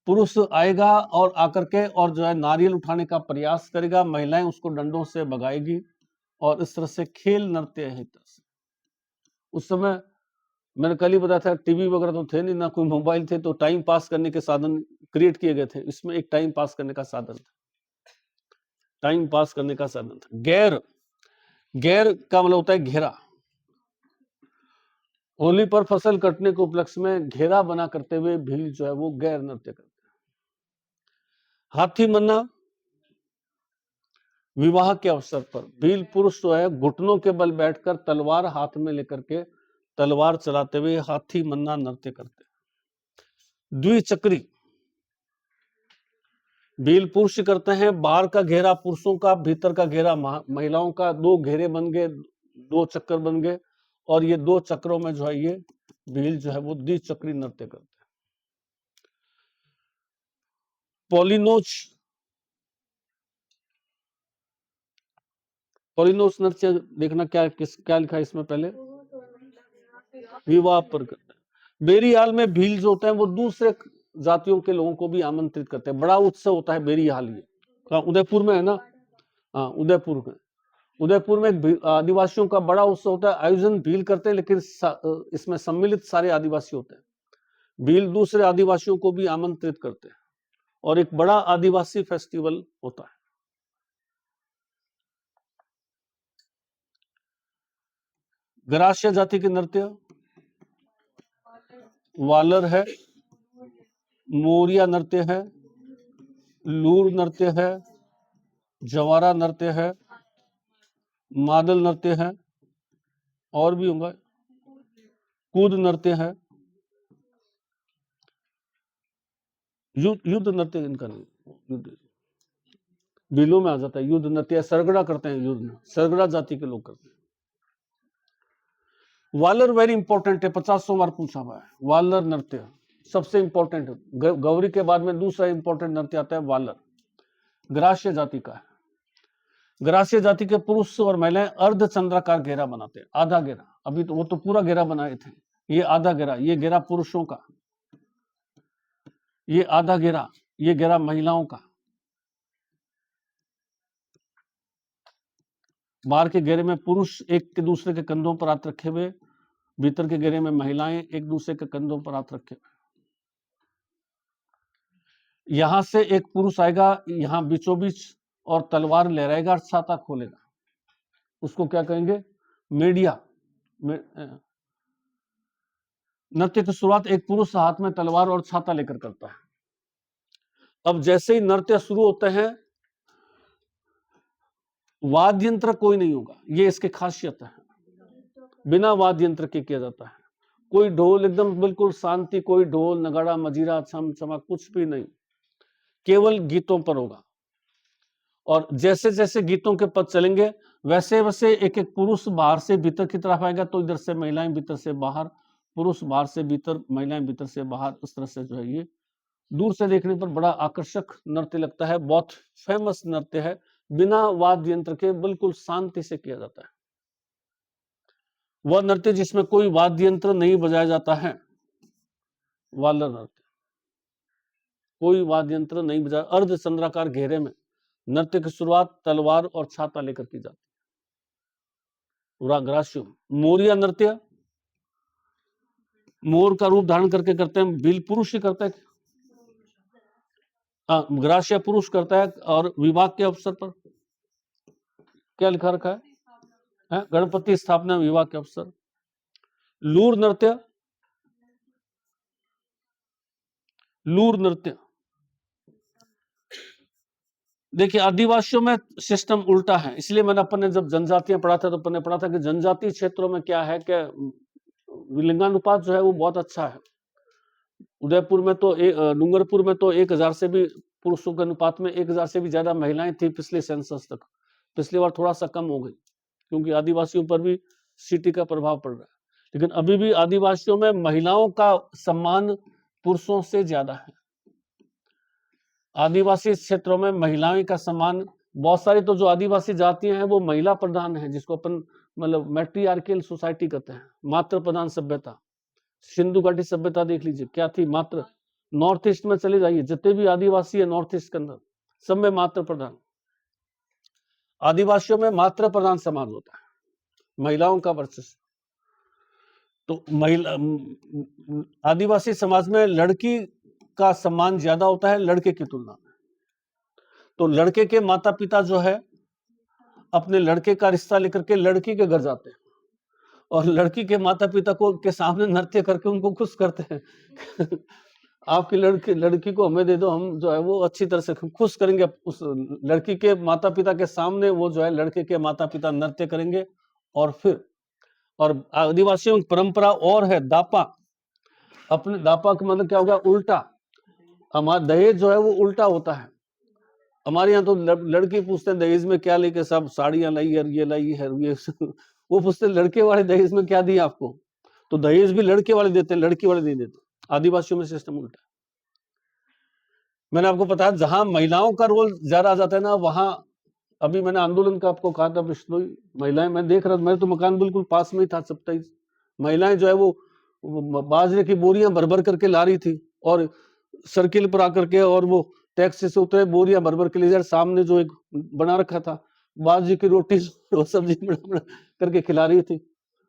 पुरुष आएगा और आकर के और जो है नारियल उठाने का प्रयास करेगा, महिलाएं उसको डंडों से भगाएगी और इस तरह से खेल नृत्य है। उस समय मैंने कल ही बताया था, टीवी वगैरह तो थे नहीं, ना कोई मोबाइल थे, तो टाइम पास करने के साधन क्रिएट किए गए थे। इसमें एक टाइम पास करने का साधन था, टाइम पास करने का साधन था। गैर, गैर का मतलब होता है घेरा। होली पर फसल कटने के उपलक्ष्य में घेरा बना करते हुए भील जो है वो गैर नृत्य करते हैं। हाथी मन्ना, विवाह के अवसर पर भील पुरुष जो है घुटनों के बल बैठकर तलवार हाथ में लेकर के तलवार चलाते हुए हाथी मन्ना नृत्य करते हैं। द्विचक्री भील पुरुष करते हैं, बाहर का घेरा पुरुषों का, भीतर का घेरा महिलाओं का। दो घेरे बन गए, दो चक्कर बन गए और ये दो चक्रों में जो है ये भील जो है वो द्विचक्री नृत्य करते हैं। पॉलिनोच, पॉलिनोच नृत्य देखना क्या क्या लिखा है इसमें पहले? विवाह पर करते हैं। बेरीहाल में भील जो होते हैं वो दूसरे जातियों के लोगों को भी आमंत्रित करते हैं। बड़ा उत्सव होता है बेरीहाल, ये उदयपुर में है ना? हाँ, उदयपुर में, उदयपुर में आदिवासियों का बड़ा उत्सव होता है। आयोजन भील करते हैं लेकिन इसमें सम्मिलित सारे आदिवासी होते हैं। भील दूसरे आदिवासियों को भी आमंत्रित करते हैं और एक बड़ा आदिवासी फेस्टिवल होता है। ग्रास्य जाति के नृत्य वालर है, मोरिया नृत्य है, लूर नृत्य है, जवारा नृत्य है, मादल नृत्य है, और भी होगा, कूद नृत्य है, युद्ध नृत्य इनका नहीं, युद्ध बिलों में आ जाता है, युद्ध नृत्य सरगड़ा करते हैं, युद्ध में सरगड़ा जाति के लोग करते हैं। वालर वेरी इंपॉर्टेंट है, 50 बार पूछा हुआ है। वालर नृत्य सबसे इंपॉर्टेंट है। गौरी के बाद में दूसरा इंपॉर्टेंट नृत्य आता है वालर, ग्रास्य जाति का है। ग्रास्य जाति के पुरुष और महिलाएं अर्धचंद्राकार घेरा बनाते हैं, आधा घेरा। अभी तो वो तो पूरा घेरा बनाए थे, ये आधा घेरा, ये घेरा पुरुषों का, ये आधा घेरा, ये घेरा महिलाओं का। बाहर के घेरे में पुरुष एक के दूसरे के कंधों पर हाथ रखे हुए, भीतर के घेरे में महिलाएं एक दूसरे के कंधों पर हाथ रखे हुए। यहां से एक पुरुष आएगा, यहां बीचों बीच, और तलवार लहराएगा और छाता खोलेगा। उसको क्या कहेंगे? मीडिया। नृत्य की शुरुआत एक पुरुष हाथ में तलवार और छाता लेकर करता है। अब जैसे ही नृत्य शुरू होते हैं, वाद्य यंत्र कोई नहीं होगा, ये इसकी खासियत है। बिना वाद्य यंत्र के किया जाता है। कोई ढोल, एकदम बिल्कुल शांति, कोई ढोल नगाड़ा मजीरा छम छमा कुछ भी नहीं, केवल गीतों पर होगा। और जैसे जैसे गीतों के पद चलेंगे, वैसे वैसे एक एक पुरुष बाहर से भीतर की तरफ आएगा, तो इधर से महिलाएं, भीतर से बाहर, पुरुष बाहर से भीतर, महिलाएं भीतर से बाहर। उस तरह से जो है ये दूर से देखने पर बड़ा आकर्षक नृत्य लगता है, बहुत फेमस नृत्य है। बिना वाद्य यंत्र के बिल्कुल शांति से किया जाता है। वह नृत्य जिसमें कोई वाद्य यंत्र नहीं बजाया जाता है, वालर नृत्य। कोई वाद्य यंत्र नहीं बजाया, अर्धचंद्राकार घेरे में नृत्य की शुरुआत तलवार और छाता लेकर की जाती है। ग्रास्य। मोरिया नृत्य मोर का रूप धारण करके करते हैं, बिल पुरुष ही करता है। हाँ, ग्रास्य पुरुष करता है। और विवाह के अवसर पर क्या लिखा रखा है? गणपति स्थापना, विवाह के अवसर। लूर नृत्य, लूर नृत्य देखिए, आदिवासियों में सिस्टम उल्टा है। इसलिए मैंने अपन ने जब जनजातियां पढ़ा था, तो अपन ने पढ़ा था कि जनजातीय क्षेत्रों में क्या है कि लिंगानुपात जो है वो बहुत अच्छा है। उदयपुर में तो डूंगरपुर में तो 1000 से भी पुरुषों के अनुपात में 1000 से भी ज्यादा महिलाएं थी पिछले सेंसस तक। पिछली बार थोड़ा सा कम हो गई, क्योंकि आदिवासियों पर भी सिटी का प्रभाव पड़ रहा है। लेकिन अभी भी आदिवासियों में महिलाओं का सम्मान पुरुषों से ज्यादा है। आदिवासी क्षेत्रों में महिलाओं का सम्मान, बहुत सारी तो जो आदिवासी जातियां हैं वो महिला प्रधान है, जिसको अपन मतलब मैट्रियार्कियल सोसाइटी कहते हैं, मातृ प्रधान सभ्यता। सिंधु घाटी सभ्यता देख लीजिए, क्या थी? मात्र। नॉर्थ ईस्ट में चले जाइए, जितने भी आदिवासी है नॉर्थ ईस्ट के अंदर, सब में मात्र प्रधान। आदिवासियों में मात्र प्रधान समाज होता है, महिलाओं का वर्चस्व। तो महिला आदिवासी समाज में लड़की का सम्मान ज्यादा होता है लड़के की तुलना में। तो लड़के के माता पिता जो है अपने लड़के का रिश्ता लेकर के लड़की के घर जाते हैं, और लड़की के माता पिता को के सामने नृत्य करके उनको खुश करते हैं। आपकी लड़की को हमें दे दो, हम जो है वो अच्छी तरह से खुश करेंगे। उस लड़की के माता पिता के सामने वो जो है लड़के के माता पिता नृत्य करेंगे। और फिर, और आदिवासियों की परंपरा और है दापा। अपने दापा का मतलब क्या होगा? उल्टा। हमारा दहेज जो है वो उल्टा होता है। हमारे यहाँ तो लड़की पूछते हैं दहेज में क्या लेके, सब साड़ियां लाई है, ये लाई है, ये वो पूछते हैं लड़के वाले दहेज में क्या दिया आपको। तो दहेज भी लड़के वाले देते हैं, लड़की वाले नहीं देते। आदिवासियों में सिस्टम उल्टा है। मैंने आपको बताया जहां महिलाओं का रोल ज्यादा आ जाता है ना, वहां अभी मैंने आंदोलन का आपको कहा था, बिश्नोई महिलाएं, मैं देख रहा था, मेरे तो मकान बिल्कुल पास में ही था। 27 महिलाएं जो है वो बाजरे की बोरियां भर भर करके ला रही थी, और सर्किल पर आकर के, और वो टैक्सी से उतरे, बोरियां भर भर के ले जा, सामने जो एक बना रखा था बाजरे की रोटी और सब्जी करके खिला रही थी।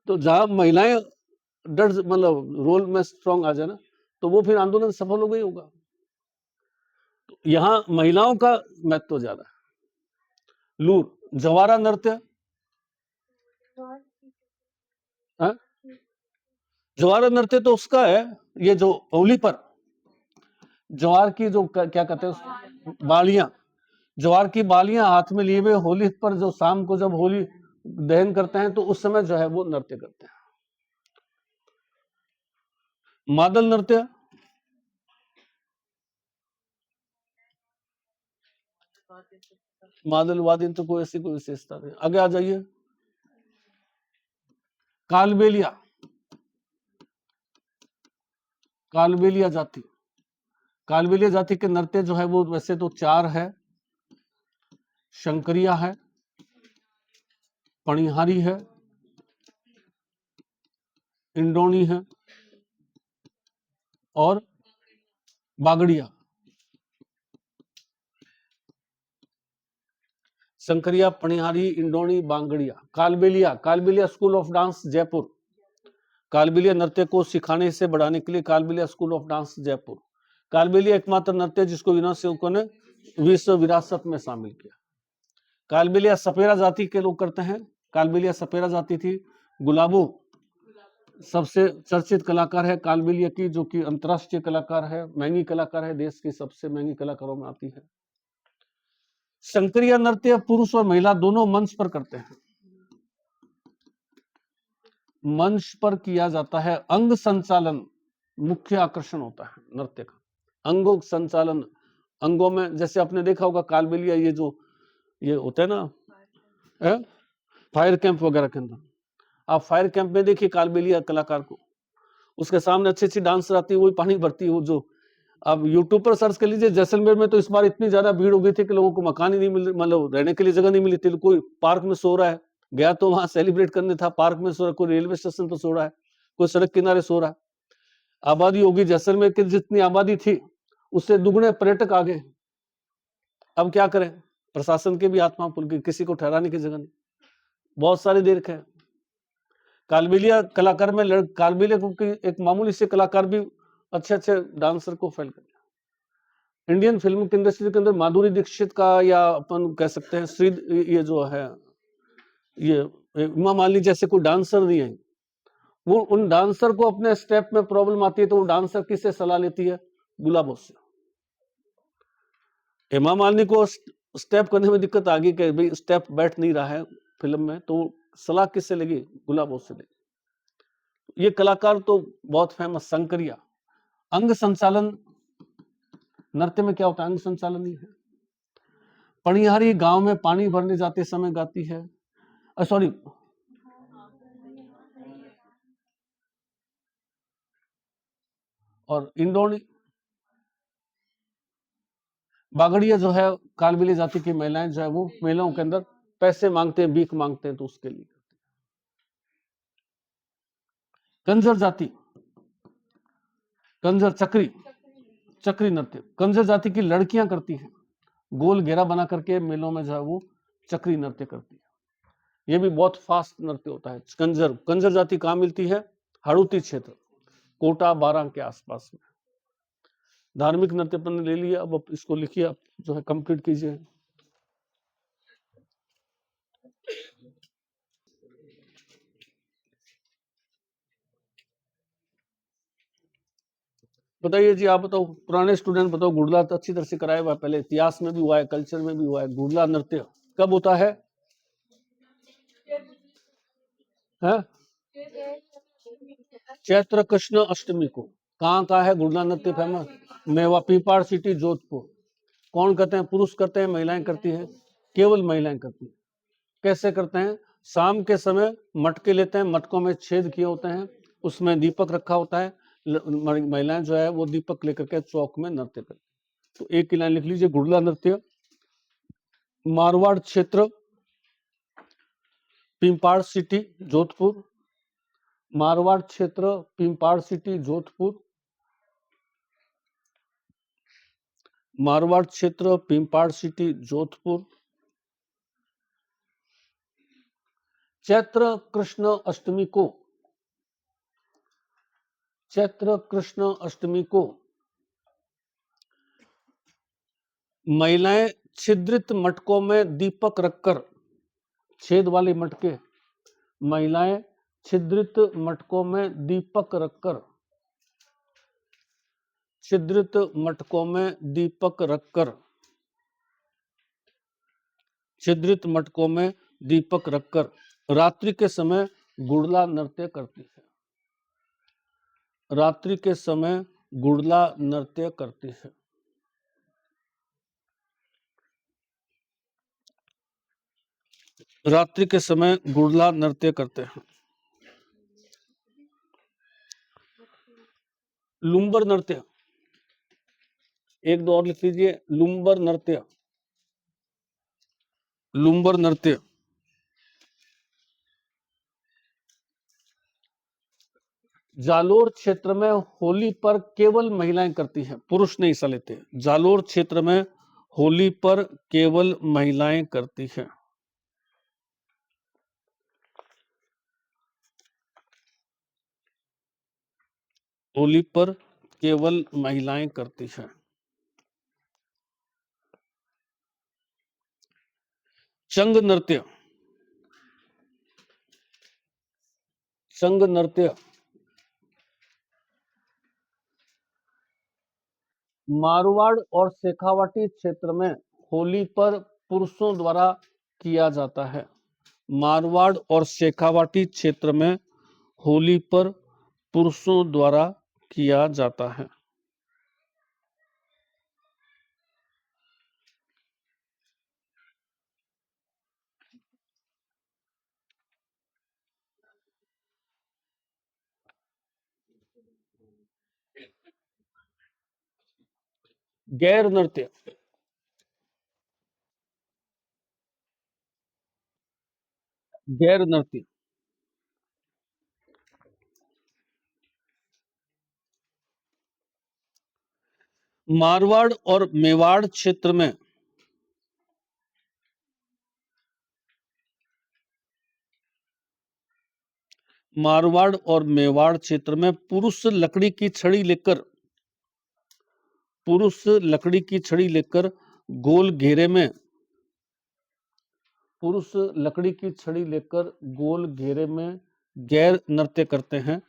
तो जहां महिलाएं मतलब रोल में स्ट्रांग आ जाए ना, तो वो फिर आंदोलन सफल हो गई होगा। तो यहाँ महिलाओं का महत्व ज्यादा है। लूर, जवारा नृत्य, हाँ? ज्वार नृत्य तो उसका है, ये जो होली पर ज्वार की जो क्या कहते हैं बालियां, ज्वार की बालियां हाथ में लिए हुए होली पर जो शाम को जब होली दहन करते हैं तो उस समय जो है वो नृत्य करते हैं। मादल नृत्य, मादल वादिन तो कोई ऐसी कोई विशेषता नहीं। आगे आ जाइए। कालबेलिया, कालबेलिया जाति, कालबेलिया जाति के नृत्य जो है वो वैसे तो 4 है। शंकरिया है, पणिहारी है, इंडोनी है और Bagdiya. Shankariya, Panihari, Indoni, Bangdiya. Kalbelia, Kalbelia school of dance Jaipur, Kalbelia नृत्य को सिखाने से बढ़ाने के लिए Kalbelia school of dance Jaipur. Kalbelia एकमात्र नृत्य जिसको यूनेस्को ने विश्व विरासत में शामिल किया। कालबेलिया सपेरा जाति के लोग करते हैं। कालबेलिया सपेरा जाति थी। गुलाबो सबसे चर्चित कलाकार है कालबेलिया की, जो कि अंतरराष्ट्रीय कलाकार है, महंगी कलाकार है, देश की सबसे महंगी कलाकारों में आती है। शंकरिया नृत्य पुरुष और महिला दोनों मंच पर करते हैं, मंच पर किया जाता है। अंग संचालन मुख्य आकर्षण होता है नृत्य का, अंगों संचालन। अंगों में जैसे आपने देखा होगा कालबेलिया, ये जो ये होता है ना फायर कैंप वगैरह के अंदर, आप फायर कैंप में देखिए कालबेलिया कलाकार को, उसके सामने अच्छी अच्छी डांसर आती है, वही पानी भरती है। वो जो आप यूट्यूब पर सर्च कर लीजिए, जैसलमेर में तो इस बार इतनी ज्यादा भीड़ हो गई थी कि लोगों को मकान ही नहीं मिल, मतलब रहने के लिए जगह नहीं मिली थी। कोई पार्क में सो रहा है, गया तो वहां सेलिब्रेट करने था, पार्क में सो रहा है, कोई रेलवे स्टेशन पर सो रहा है, कोई सड़क किनारे सो रहा है। आबादी होगी जैसलमेर की जितनी आबादी थी उससे दुगने पर्यटक आ गए। अब क्या करें, प्रशासन के भी आत्मा पुल गई, किसी को ठहराने की जगह नहीं, बहुत सारी देर के। कालबेलिया कलाकार में कालबेलिया की एक मामूली से कलाकार भी अच्छे अच्छे डांसर को फेल कर दिया। इंडियन फिल्म की इंडस्ट्री के अंदर माधुरी दीक्षित का, या अपन कह सकते हैं श्री, ये जो है ये उमा मालिनी जैसे कोई डांसर नहीं है, वो उन डांसर को अपने स्टेप में प्रॉब्लम आती है तो वो डांसर किससे सलाह लेती है? गुलाबों से। हेमा मालिनी को स्टेप करने में दिक्कत आ गई कि भाई स्टेप बैठ नहीं रहा है फिल्म में, तो सलाह किससे लेगी? गुलाबों से लेगी। ये कलाकार तो बहुत फेमस। शंकरिया अंग संचालन नृत्य में क्या होता है? अंग संचालन ही है। पणिहारी गांव में पानी भरने जाते समय गाती है, सॉरी और इंडोनी बागड़िया जो है कालबेलिया जाति की महिलाएं जो है वो महिलाओं के अंदर पैसे मांगते हैं, भीख मांगते हैं, तो उसके लिए। कंजर जाति, कंजर चक्री, चक्री नृत्य कंजर जाति की लड़कियां करती हैं, गोल घेरा बना करके मेलों में जो है वो चक्री नृत्य करती है। ये भी बहुत फास्ट नृत्य होता है। कंजर, कंजर जाति कहाँ मिलती है? हाड़ौती क्षेत्र, कोटा बारां के आसपास में। धार्मिक नृत्य अपन ले लिया, अब इसको लिखिए, आप जो है कंप्लीट कीजिए। बताइए जी, आप बताओ, पुराने स्टूडेंट बताओ, गुड़ला तो अच्छी तरह से कराया हुआ है, पहले इतिहास में भी हुआ है, कल्चर में भी हुआ है। गुड़ला नृत्य कब होता है? चैत्र कृष्ण अष्टमी को। कहाँ का है गुड़ला नृत्य फेमस? मेवा, पीपाड़ सिटी, जोधपुर। कौन करते हैं? पुरुष करते हैं, महिलाएं करती हैं? केवल महिलाएं करती हैं। कैसे करते हैं? शाम के समय मटके लेते हैं, मटकों में छेद किए होते हैं, उसमें दीपक रखा होता है, महिलाएं जो है वो दीपक लेकर के चौक में नृत्य करती हैं। तो एक की लाइन लिख लीजिए, गुड़ला नृत्य मारवाड़ क्षेत्र, पिंपाड़ सिटी, जोधपुर। मारवाड़ क्षेत्र, पिंपाड़ सिटी, जोधपुर। मारवाड़ क्षेत्र, पिंपाड़ सिटी, जोधपुर। चैत्र कृष्ण अष्टमी को, चैत्र कृष्ण अष्टमी को महिलाएं छिद्रित मटकों में दीपक रखकर, छेद वाले मटके, महिलाएं छिद्रित मटकों में दीपक रखकर, छिद्रित मटकों में दीपक रखकर, छिद्रित मटकों में दीपक रखकर रात्रि के समय गुड़ला नृत्य करती है, रात्रि के समय गुड़ला नृत्य करती है। रात्रि के समय गुड़ला नृत्य करते हैं। लुम्बर नृत्य, एक दो और लिख लीजिए, लुम्बर नृत्य, लुम्बर नृत्य जालोर क्षेत्र में होली पर केवल महिलाएं करती हैं, पुरुष नहीं हिस्सा लेते। जालोर क्षेत्र में होली पर केवल महिलाएं करती हैं। होली पर केवल महिलाएं करती हैं। चंग नृत्य, चंग नृत्य मारवाड़ और शेखावाटी क्षेत्र में होली पर पुरुषों द्वारा किया जाता है। मारवाड़ और शेखावाटी क्षेत्र में होली पर पुरुषों द्वारा किया जाता है। गैर नृत्य, गैर नृत्य मारवाड़ और मेवाड़ क्षेत्र में मारवाड़ और मेवाड़ क्षेत्र में पुरुष लकड़ी की छड़ी लेकर, पुरुष लकड़ी की छड़ी लेकर गोल घेरे में, पुरुष लकड़ी की छड़ी लेकर गोल घेरे में गैर नृत्य करते हैं।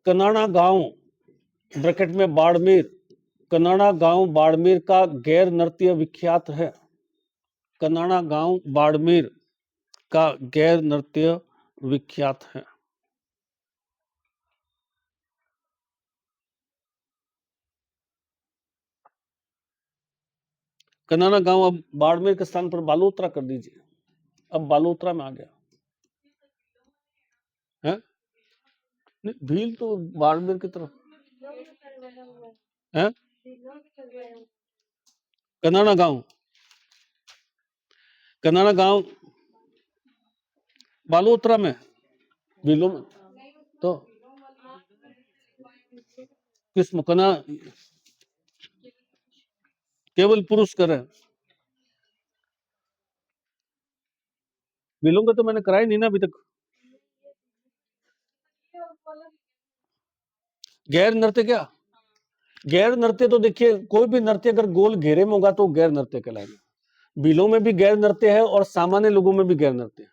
कनाड़ा गांव ब्रैकेट में बाड़मेर, कनाड़ा गांव बाड़मेर का गैर नृत्य विख्यात है। कनाड़ा गांव बाड़मेर का गैर नृत्य विख्यात है। कनाड़ा गांव अब बाड़मेर के स्थान पर बालोतरा कर दीजिए, अब बालोतरा में आ गया है। नहीं, भील तो बाड़मेर की तरफ है। कनाड़ा गांव, कनाड़ा गांव बालोतरा में, भीलों में तो किस मुकना केवल पुरुष करे। भीलों का तो मैंने कराई नहीं ना अभी तक। गैर नृत्य क्या, गैर नृत्य तो देखिए कोई भी नृत्य अगर गोल घेरे में होगा तो गैर नृत्य कहलाएगा। भीलों में भी गैर नृत्य है और सामान्य लोगों में भी गैर नृत्य है।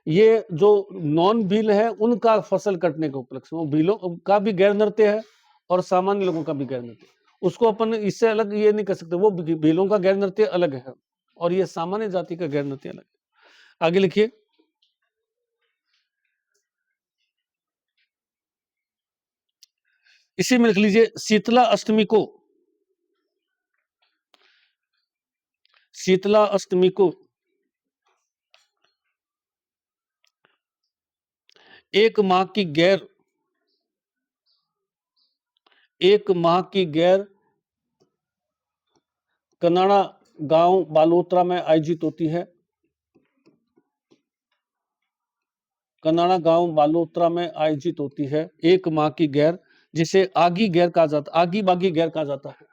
ये जो नॉन भील है उनका फसल कटने के उपलक्ष्य में भीलों का भी गैर नृत्य है और सामान्य लोगों का भी गैर नृत्य, उसको अपन इससे अलग ये नहीं कर सकते। वो भीलों का गैर नृत्य अलग है और ये सामान्य जाति का गैर नृत्य अलग है। आगे लिखिए, इसी में लिख लीजिए शीतला अष्टमी को, शीतला अष्टमी को एक माह की गैर, एक माह की गैर कनाड़ा गांव बालोतरा में आयोजित होती है। कनाड़ा गांव बालोतरा में आयोजित होती है एक माह की गैर, जिसे आगी गैर कहा जाता, आगी बागी गैर कहा जाता है।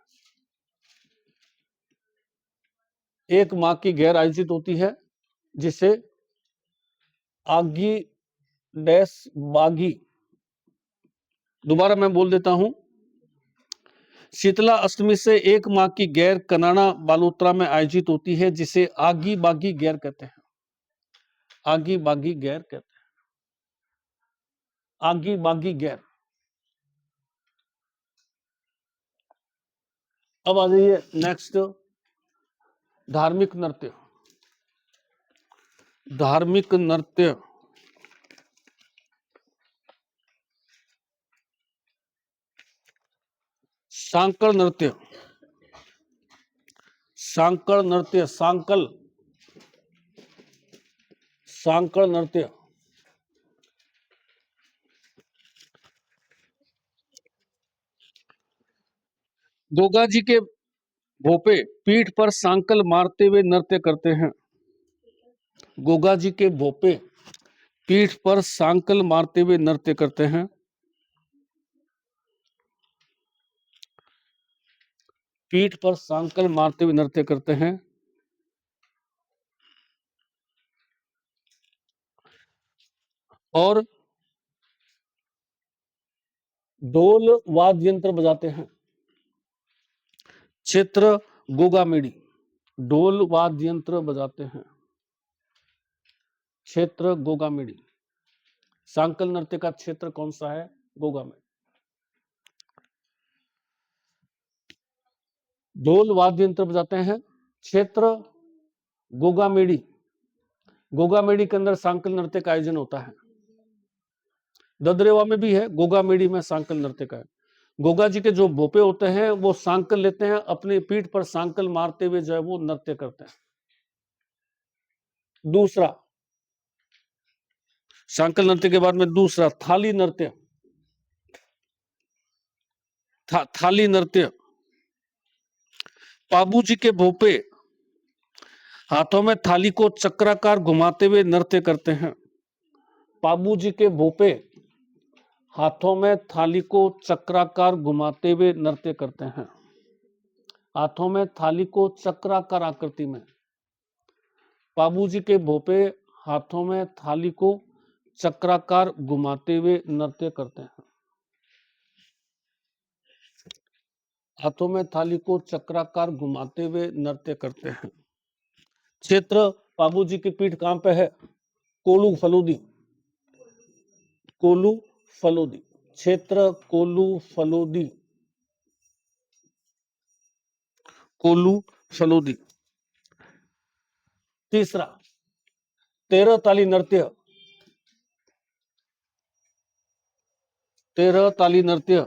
एक माह की गैर आयोजित होती है जिसे आगी डैश बागी, दोबारा मैं बोल देता हूं, शीतला अष्टमी से एक माह की गैर कनाडा बालोतरा में आयोजित होती है, जिसे आगी बागी गैर कहते हैं। आगी बागी गैर कहते हैं। आगी बागी गैर। अब आ जाइए नेक्स्ट, धार्मिक नृत्य। धार्मिक नृत्य सांकड़ नृत्य। सांकड़ नृत्य, सांकल, सांकड़ नृत्य। गोगा जी के भोपे पीठ पर सांकल मारते हुए नृत्य करते हैं। गोगा जी के भोपे पीठ पर सांकल मारते हुए नृत्य करते हैं। पीठ पर सांकल मारते हुए नृत्य करते हैं। और ढोल वाद्य यंत्र बजाते हैं। क्षेत्र गोगामेडी। ढोल वाद्य यंत्र बजाते हैं। क्षेत्र गोगामेडी। सांकल नृत्य का क्षेत्र कौन सा है? गोगामेडी। ढोल वाद्य यंत्र बजाते हैं। क्षेत्र गोगामेडी। गोगामेडी के अंदर सांकल नृत्य का आयोजन होता है। ददरेवा में भी है, गोगामेडी में सांकल नृत्य का है। गोगा जी के जो भोपे होते हैं वो सांकल लेते हैं, अपनी पीठ पर सांकल मारते हुए जो है वो नृत्य करते हैं। दूसरा, सांकल नृत्य के बाद में दूसरा थाली नृत्य। थाली नृत्य। पाबू जी के भोपे हाथों में थाली को चक्राकार घुमाते हुए नृत्य करते हैं। पाबू जी के भोपे हाथों में थाली को चक्राकार घुमाते हुए नृत्य करते हैं। हाथों में थाली को चक्राकार आकृति में। पाबू जी के भोपे हाथों में थाली को चक्राकार घुमाते हुए नृत्य करते हैं। हाथों में थाली को चक्राकार घुमाते हुए नृत्य करते हैं। क्षेत्र पाबू जी की पीठ कहां पे है? कोलू फलूदी। कोलू फलूदी। क्षेत्र कोलू फलूदी। कोलू फलूदी। तीसरा, 13 ताली नृत्य। 13 ताली नृत्य।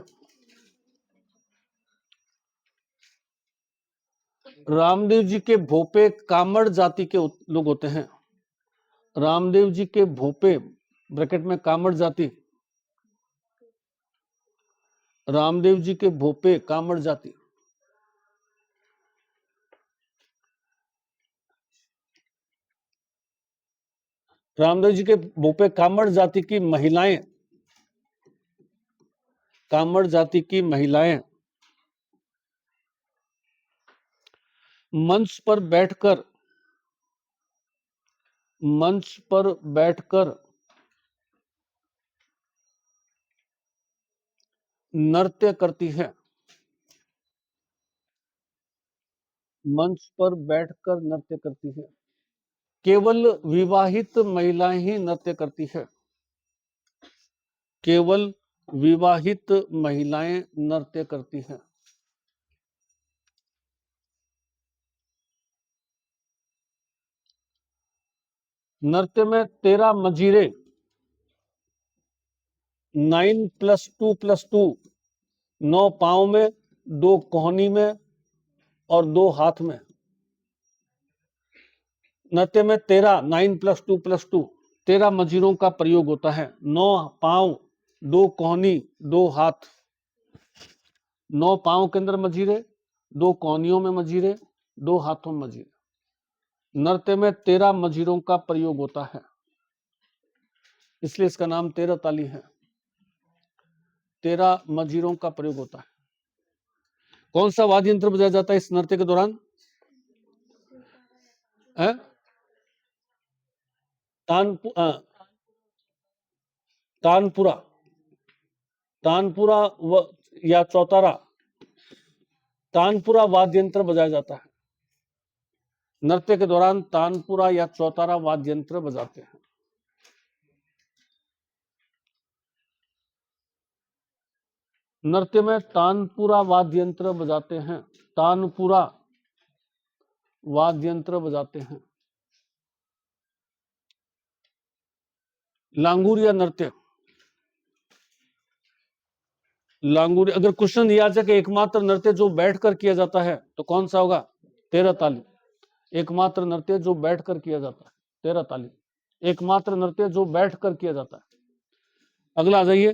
रामदेव जी के भोपे कामड़ जाति के लोग होते हैं। रामदेव जी के भोपे ब्रैकेट में कामड़ जाति। रामदेव जी के भोपे कामड़ जाति। रामदेव जी के भोपे कामड़ जाति की महिलाएं, कामड़ जाति की महिलाएं मंच पर बैठकर नृत्य करती है। मंच पर बैठकर नृत्य करती है। केवल विवाहित महिलाएं ही नृत्य करती है। केवल विवाहित महिलाएं नृत्य करती हैं। नृत्य में 13 मजीरे, 9+2+2, 9 पांव में, 2 कोहनी में और 2 हाथ में। नृत्य में 9+2+2 13 मजीरों का प्रयोग होता है। 9 पांव, 2 कोहनी, 2 हाथ। 9 पांव के अंदर मजीरे, 2 कोहनियों में मजीरे, 2 हाथों में मजीरे। नृत्य में 13 मजीरों का प्रयोग होता है, इसलिए इसका नाम 13 ताली है। 13 मजीरों का प्रयोग होता है। कौन सा वाद्य यंत्र बजाया जाता है इस नृत्य के दौरान? तानपुरा, तानपुरा या चौतारा। तानपुरा वाद्य यंत्र बजाया जाता है। नृत्य के दौरान तानपुरा या चौतारा वाद्य यंत्र बजाते हैं। नृत्य में तानपुरा वाद्य यंत्र बजाते हैं। तानपुरा वाद्य यंत्र बजाते हैं। लांगुरिया नृत्य, लांगुरिया, अगर क्वेश्चन दिया जाए कि एकमात्र नृत्य जो बैठकर किया जाता है तो कौन सा होगा? तेरह ताली। एकमात्र नृत्य जो बैठकर किया जाता है, तेरह ताली। एकमात्र नृत्य जो बैठकर किया जाता है। अगला आ जाइए,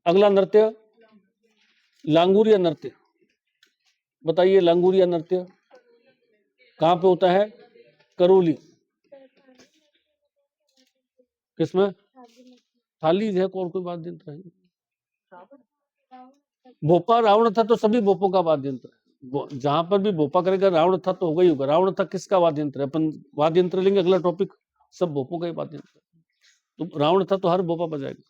अगला नृत्य लांगुरिया नृत्य। बताइए लांगुरिया नृत्य कहां पे होता है? करौली। किसमें? थाली है, और कोई वाद्य यंत्र है? भोपा रावण था तो सभी भोपों का वाद्य यंत्र है। जहां पर भी भोपा करेगा रावण था तो होगा ही होगा। रावण था किसका वाद्य यंत्र है? अपन वाद्य यंत्र लेंगे, अगला टॉपिक सब भोपों का ही वाद्य यंत्र है। तो रावण था तो हर भोपा बजाएगा।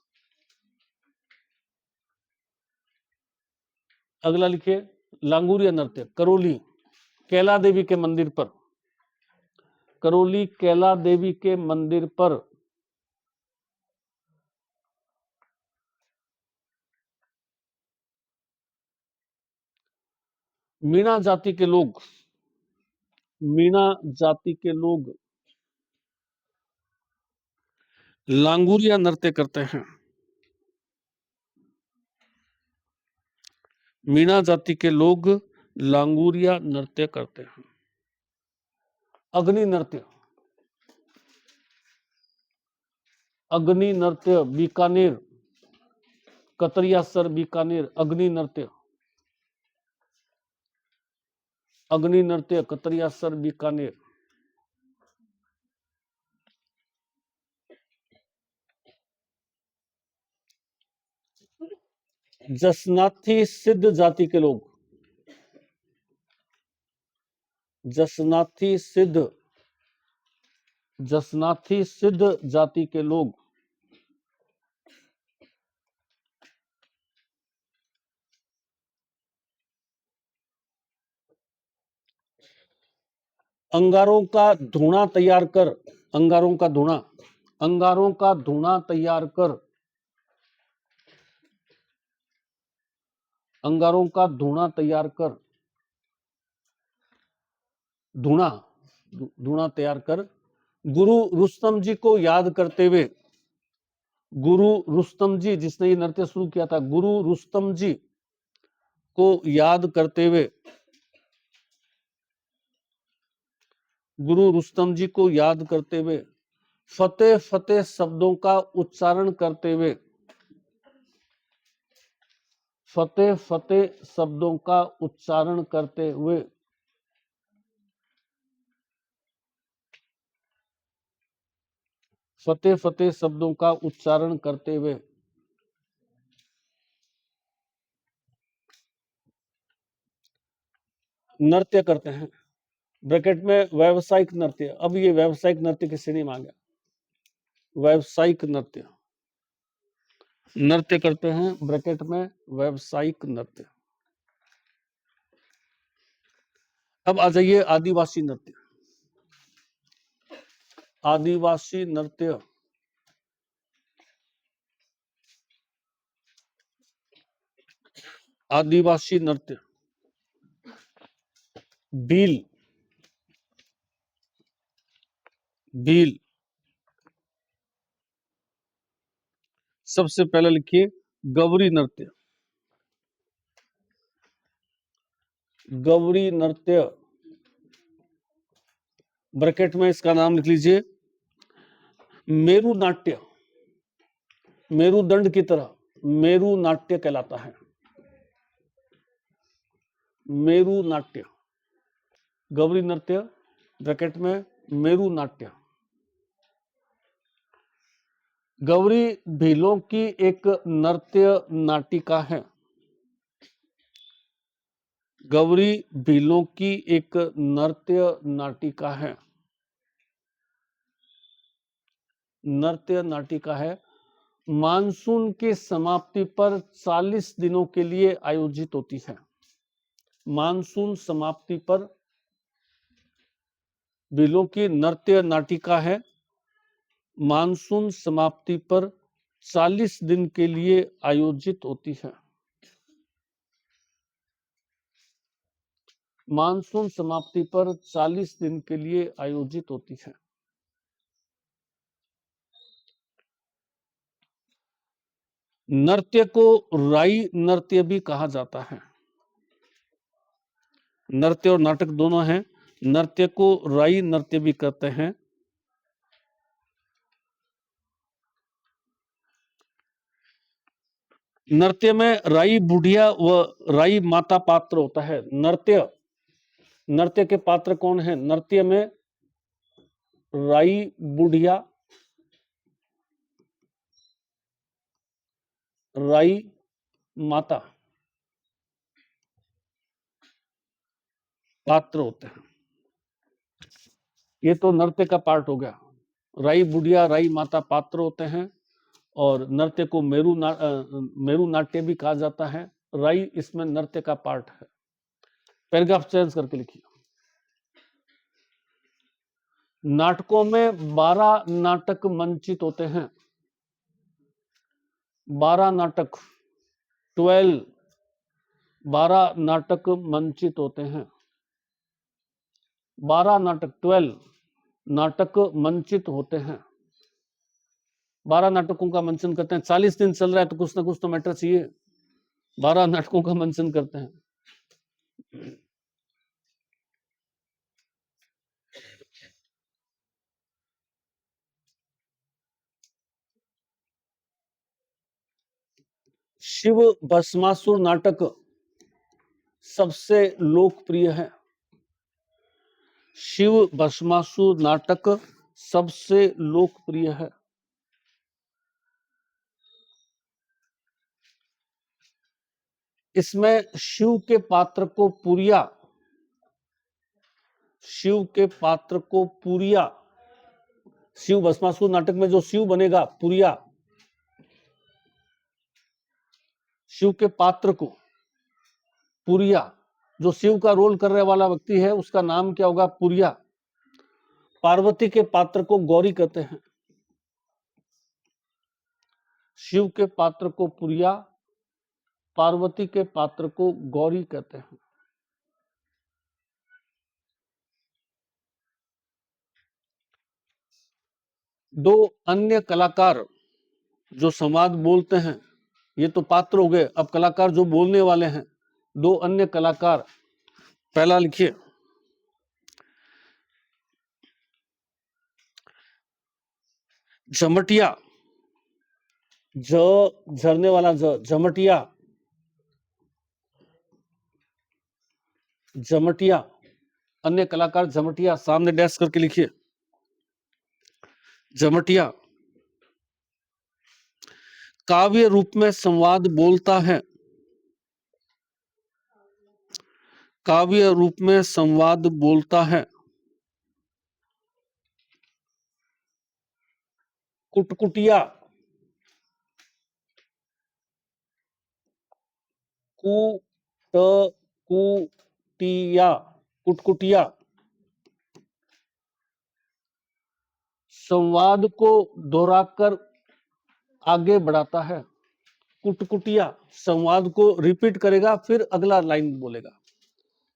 अगला लिखिए लांगुरिया नृत्य करौली कैला देवी के मंदिर पर। करौली कैला देवी के मंदिर पर मीणा जाति के लोग, मीणा जाति के लोग लांगुरिया नृत्य करते हैं। मीणा जाति के लोग लांगुरिया नृत्य करते हैं। अग्नि नृत्य, अग्नि नृत्य बीकानेर, कतरियासर बीकानेर। अग्नि नृत्य, अग्नि नृत्य कतरियासर बीकानेर। जसनाथी सिद्ध जाति के लोग, जसनाथी सिद्ध, जसनाथी सिद्ध जाति के लोग अंगारों का धूना तैयार कर, अंगारों का धूना, अंगारों का धूना तैयार कर, अंगारों का धूना तैयार कर, धूना, धूना तैयार कर गुरु रुस्तम जी को याद करते हुए, गुरु रुस्तम जी जिसने ये नृत्य शुरू किया था, गुरु रुस्तम जी को याद करते हुए, गुरु रुस्तम जी को याद करते हुए फतेह फतेह शब्दों का उच्चारण करते हुए, फतेह फतेह शब्दों का उच्चारण करते हुए फतेह फतेह शब्दों का उच्चारण करते हुए नृत्य करते हैं। ब्रैकेट में व्यावसायिक नृत्य। अब ये व्यावसायिक नृत्य की श्रेणी में आ गया। व्यावसायिक नृत्य, नृत्य करते हैं ब्रैकेट में व्यावसायिक नृत्य। अब आ जाइए आदिवासी नृत्य। आदिवासी नृत्य, आदिवासी नृत्य भील, भील। सबसे पहले लिखिए गौरी नृत्य, गौरी नृत्य ब्रैकेट में इसका नाम लिख लीजिए मेरू नाट्य, मेरुदंड की तरह मेरू नाट्य कहलाता है। मेरू नाट्य, गौरी नृत्य ब्रैकेट में मेरू नाट्य। गौरी भीलों की एक नृत्य नाटिका है। गौरी भीलों की एक नृत्य नाटिका है, नृत्य नाटिका है। मानसून के समाप्ति पर 40 दिनों के लिए आयोजित होती है। मानसून समाप्ति पर बिलों की नृत्य नाटिका है। मानसून समाप्ति पर 40 दिन के लिए आयोजित होती है। मानसून समाप्ति पर 40 दिन के लिए आयोजित होती है। नृत्य को राई नृत्य भी कहा जाता है। नृत्य और नाटक दोनों हैं। नृत्य को राई नृत्य भी कहते हैं। नृत्य में राई बुढ़िया व राई माता पात्र होता है। नृत्य के पात्र कौन है? नृत्य में राई बुढ़िया, राई माता पात्र होते हैं। ये तो नृत्य का पार्ट हो गया। राई बुढ़िया, राई माता पात्र होते हैं। और नृत्य को मेरू नाट्य भी कहा जाता है। राई इसमें नृत्य का पार्ट है। पैराग्राफ चेंज करके लिखिए। नाटकों में 12 नाटक मंचित होते हैं। 12 नाटक 12 नाटक मंचित होते हैं। 12 नाटक मंचित होते हैं। 12 नाटकों का मंचन करते हैं। 40 दिन चल रहा है तो कुछ ना कुछ तो मैटर चाहिए। 12 नाटकों का मंचन करते हैं। शिव भस्मासुर नाटक सबसे लोकप्रिय है। शिव भस्मासुर नाटक सबसे लोकप्रिय है। इसमें शिव के पात्र को पुरिया, शिव के पात्र को पुरिया, शिव भस्मासुर नाटक में जो शिव बनेगा पुरिया, शिव के पात्र को पुरिया, जो शिव का रोल करने वाला व्यक्ति है उसका नाम क्या होगा? पुरिया। पार्वती के पात्र को गौरी कहते हैं। शिव के पात्र को पुरिया, पार्वती के पात्र को गौरी कहते हैं। दो अन्य कलाकार जो संवाद बोलते हैं, ये तो पात्र हो गए। अब कलाकार जो बोलने वाले हैं, दो अन्य कलाकार। पहला लिखिए, झमटिया, झरने वाला झमटिया, झमटिया, अन्य कलाकार झमटिया, सामने डैश करके लिखिए। झमटिया काव्य रूप में संवाद बोलता है। काव्य रूप में संवाद बोलता है। कुटकुटिया, कुटकुटिया, कुटकुटिया संवाद को दोहराकर आगे बढ़ाता है। कुटकुटिया संवाद को रिपीट करेगा, फिर अगला लाइन बोलेगा।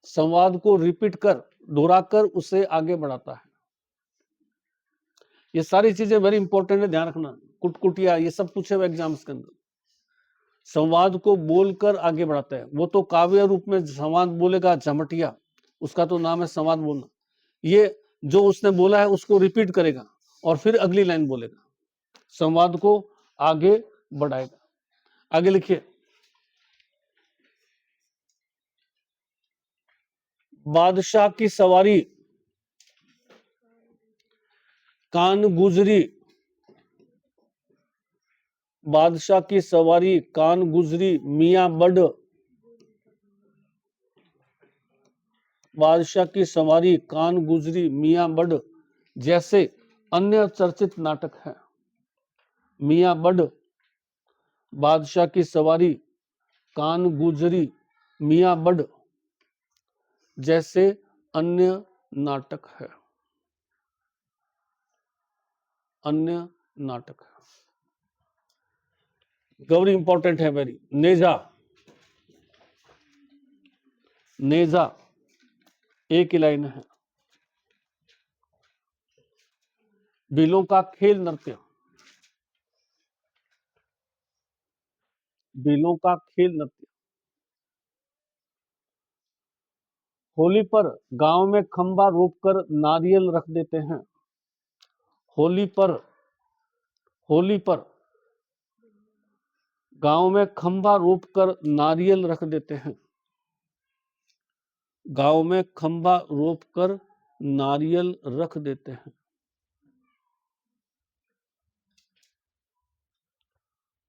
संवाद को रिपीट कर, दोहराकर उसे आगे बढ़ाता है। ये सारी चीजें वेरी इंपॉर्टेंट है, ध्यान रखना। कुटकुटिया ये सब पूछे हुए एग्जाम्स के अंदर। संवाद को बोलकर आगे बढ़ाता है। वो तो काव्य रूप में संवाद बोलेगा झमटिया, उसका तो नाम है संवाद बोलना। ये जो उसने बोला है उसको रिपीट करेगा और फिर अगली लाइन बोलेगा, संवाद को आगे बढ़ाएगा। आगे लिखिए, बादशाह की सवारी कान गुजरी, बादशाह की सवारी कान गुजरी मियां बड़, बादशाह की सवारी कान गुजरी मियां बड़ जैसे अन्य चर्चित नाटक हैं। मियां बड़ बादशाह की सवारी, कान गुजरी, मियां बड़ जैसे अन्य नाटक है। अन्य नाटक है, गौरी इंपॉर्टेंट है वेरी। नेजा, नेजा एक ही लाइन है। बिलों का खेल नृत्य, बिलों का खेल नृत्य। होली पर गांव में खंबा रोपकर नारियल रख देते हैं। होली पर, होली पर गांव में खंबा रोपकर नारियल रख देते हैं। गांव में खंबा रोपकर नारियल रख देते हैं।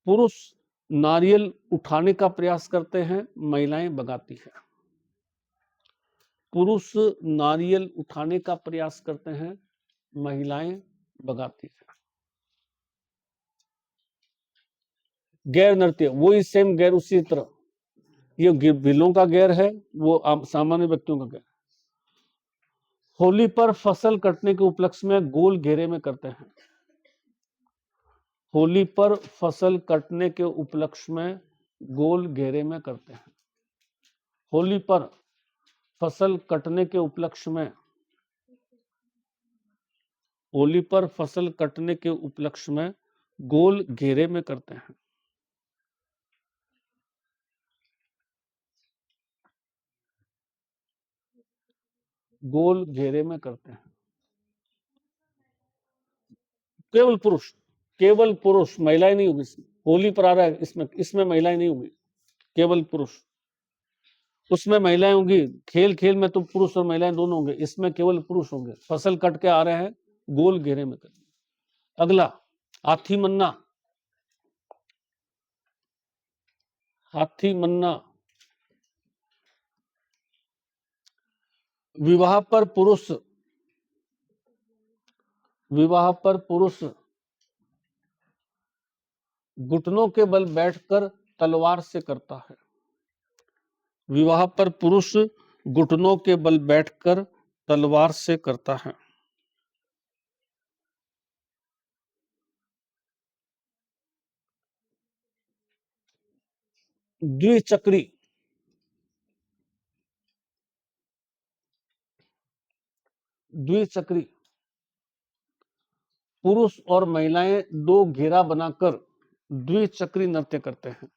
पुरुष नारियल उठाने का प्रयास करते हैं, महिलाएं भगाती हैं। पुरुष नारियल उठाने का प्रयास करते हैं, महिलाएं भगाती हैं। गैर नृत्य, वही सेम गैर उसी तरह। ये बिलों का गैर है, वो सामान्य व्यक्तियों का गैर। होली पर फसल कटने के उपलक्ष्य में गोल घेरे में करते हैं। होली पर फसल कटने के उपलक्ष्य में गोल घेरे में करते हैं। होली पर फसल कटने के उपलक्ष्य में, होली पर फसल कटने के उपलक्ष्य में गोल घेरे में करते हैं। गोल घेरे में करते हैं। केवल पुरुष, केवल पुरुष, महिलाएं नहीं होगी। होली पर आ रहा है, इसमें महिलाएं नहीं होंगी, केवल पुरुष। उसमें महिलाएं होंगी, खेल खेल में तो पुरुष और महिलाएं दोनों होंगे, इसमें केवल पुरुष होंगे। फसल कट के आ रहे हैं, गोल घेरे में करते हैं। अगला हाथी मन्ना, हाथी मन्ना। विवाह पर पुरुष, विवाह पर पुरुष घुटनों के बल बैठकर तलवार से करता है। विवाह पर पुरुष घुटनों के बल बैठकर तलवार से करता है। द्विचक्री, द्विचक्री। पुरुष और महिलाएं दो घेरा बनाकर द्विचक्री नृत्य करते हैं।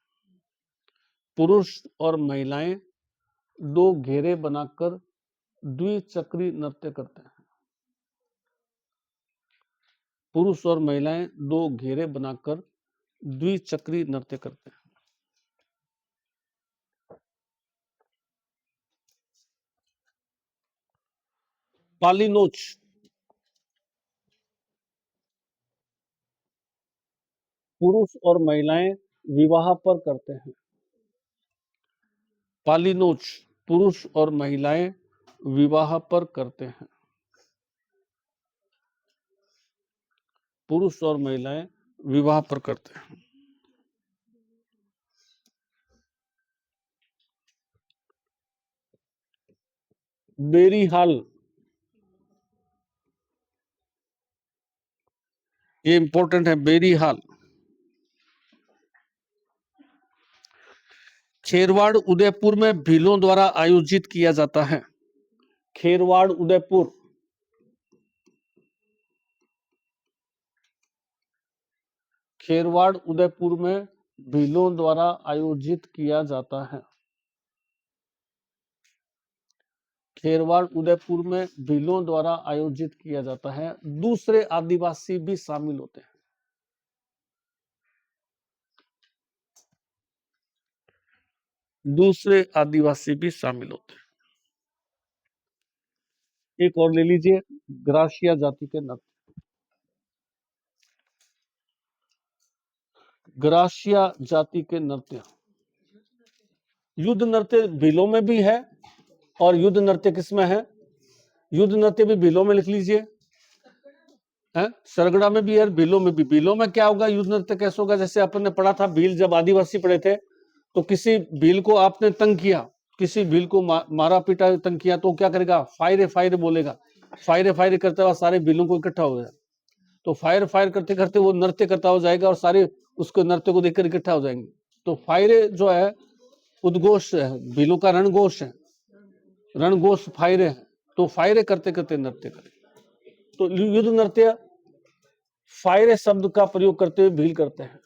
पुरुष और महिलाएं दो घेरे बनाकर द्विचक्री नृत्य करते हैं। पुरुष और महिलाएं दो घेरे बनाकर द्विचक्री नृत्य करते हैं। पाली नोच, पुरुष और महिलाएं विवाह पर करते हैं। पाली नोच, पुरुष और महिलाएं विवाह पर करते हैं। पुरुष और महिलाएं विवाह पर करते हैं। बेरी हाल, ये इंपॉर्टेंट है। बेरी हाल खेरवाड़ उदयपुर में भीलों द्वारा आयोजित किया जाता है। खेरवाड़ उदयपुर, खेरवाड़ उदयपुर में भीलों द्वारा आयोजित किया जाता है। खेरवाड़ उदयपुर में भीलों द्वारा आयोजित किया जाता है। दूसरे आदिवासी भी शामिल होते हैं। दूसरे आदिवासी भी शामिल होते हैं। एक और ले लीजिए, ग्रासिया जाति के नृत्य। ग्रासिया जाति के नृत्य, युद्ध नृत्य भीलों में भी है और युद्ध नृत्य किसमें है? युद्ध नृत्य भी भीलों में लिख लीजिए। है। सरगड़ा में भी है, भीलों में भी। भीलों में क्या होगा, युद्ध नृत्य कैसे होगा, जैसे अपन ने पढ़ा था भील, जब आदिवासी पढ़े थे, तो किसी भील को आपने तंग किया, किसी भील को मारा पीटा तंग किया, तो क्या करेगा, फायरे फायरे बोलेगा। फायरे फायरे करते हुए सारे भीलों को इकट्ठा हो गया, तो फायर फायर करते करते वो नृत्य करता हो जाएगा और सारे उसको नृत्य को देखकर इकट्ठा हो जाएंगे। तो फायरे जो है उद्घोष है, भीलों का रणघोष है, रणघोष फायरे है। तो फायरे करते करते नृत्य करें। तो युद्ध नृत्य फायरे शब्द का प्रयोग करते हुए भील करते हैं,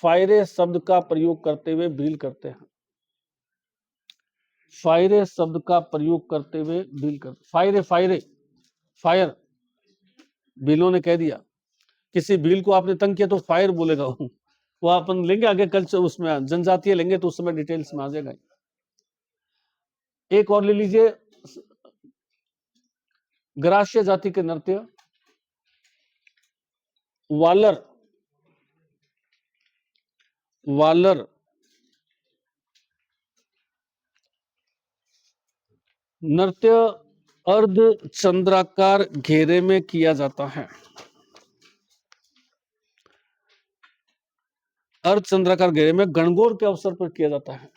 फायरे शब्द का प्रयोग करते हुए भील करते हैं, फायरे शब्द का प्रयोग करते हुए भील करते। फायरे फायरे फायर, भीलों ने कह दिया, किसी भील को आपने तंग किया तो फायर बोलेगा वो अपन लेंगे आगे कल्चर, उसमें जनजातीय लेंगे तो उस समय डिटेल्स में आ जाएगा। एक और ले लीजिए, ग्रास्य जाति के नृत्य, वालर, वालर नृत्य अर्ध चंद्राकार घेरे में किया जाता है। अर्ध चंद्राकार घेरे में गणगौर के अवसर पर किया जाता है।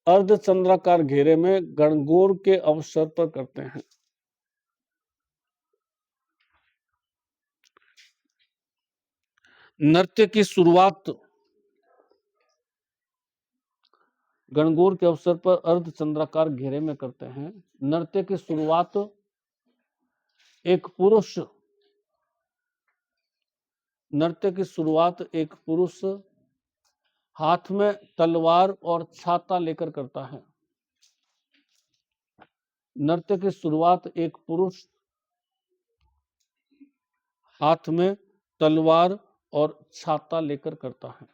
अर्ध चंद्राकार घेरे में गणगौर के अवसर पर करते हैं। नृत्य की शुरुआत गणगौर के अवसर पर अर्ध चंद्राकार घेरे में करते हैं। नृत्य की शुरुआत एक पुरुष, नृत्य की शुरुआत एक पुरुष हाथ में तलवार और छाता लेकर करता है। नृत्य की शुरुआत एक पुरुष हाथ में तलवार और छाता लेकर करता है।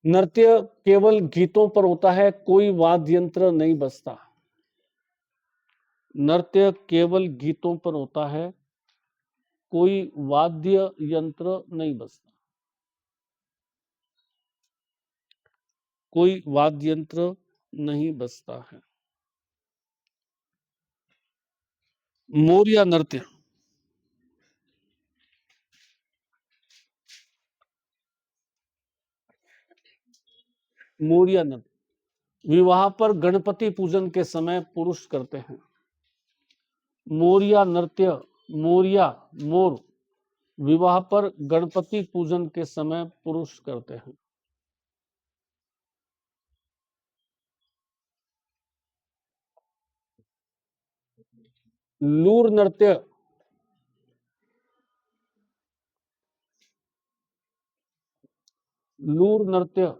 नृत्य केवल गीतों पर होता है, कोई वाद्य यंत्र नहीं बजता। नृत्य केवल गीतों पर होता है, कोई वाद्य यंत्र नहीं बजता, कोई वाद्य यंत्र नहीं बजता है। मोरिया नृत्य, मोरिया नृत्य विवाह पर गणपति पूजन के समय पुरुष करते हैं। मोरिया नृत्य, मोरिया मोर, विवाह पर गणपति पूजन के समय पुरुष करते हैं। लूर नृत्य, लूर नृत्य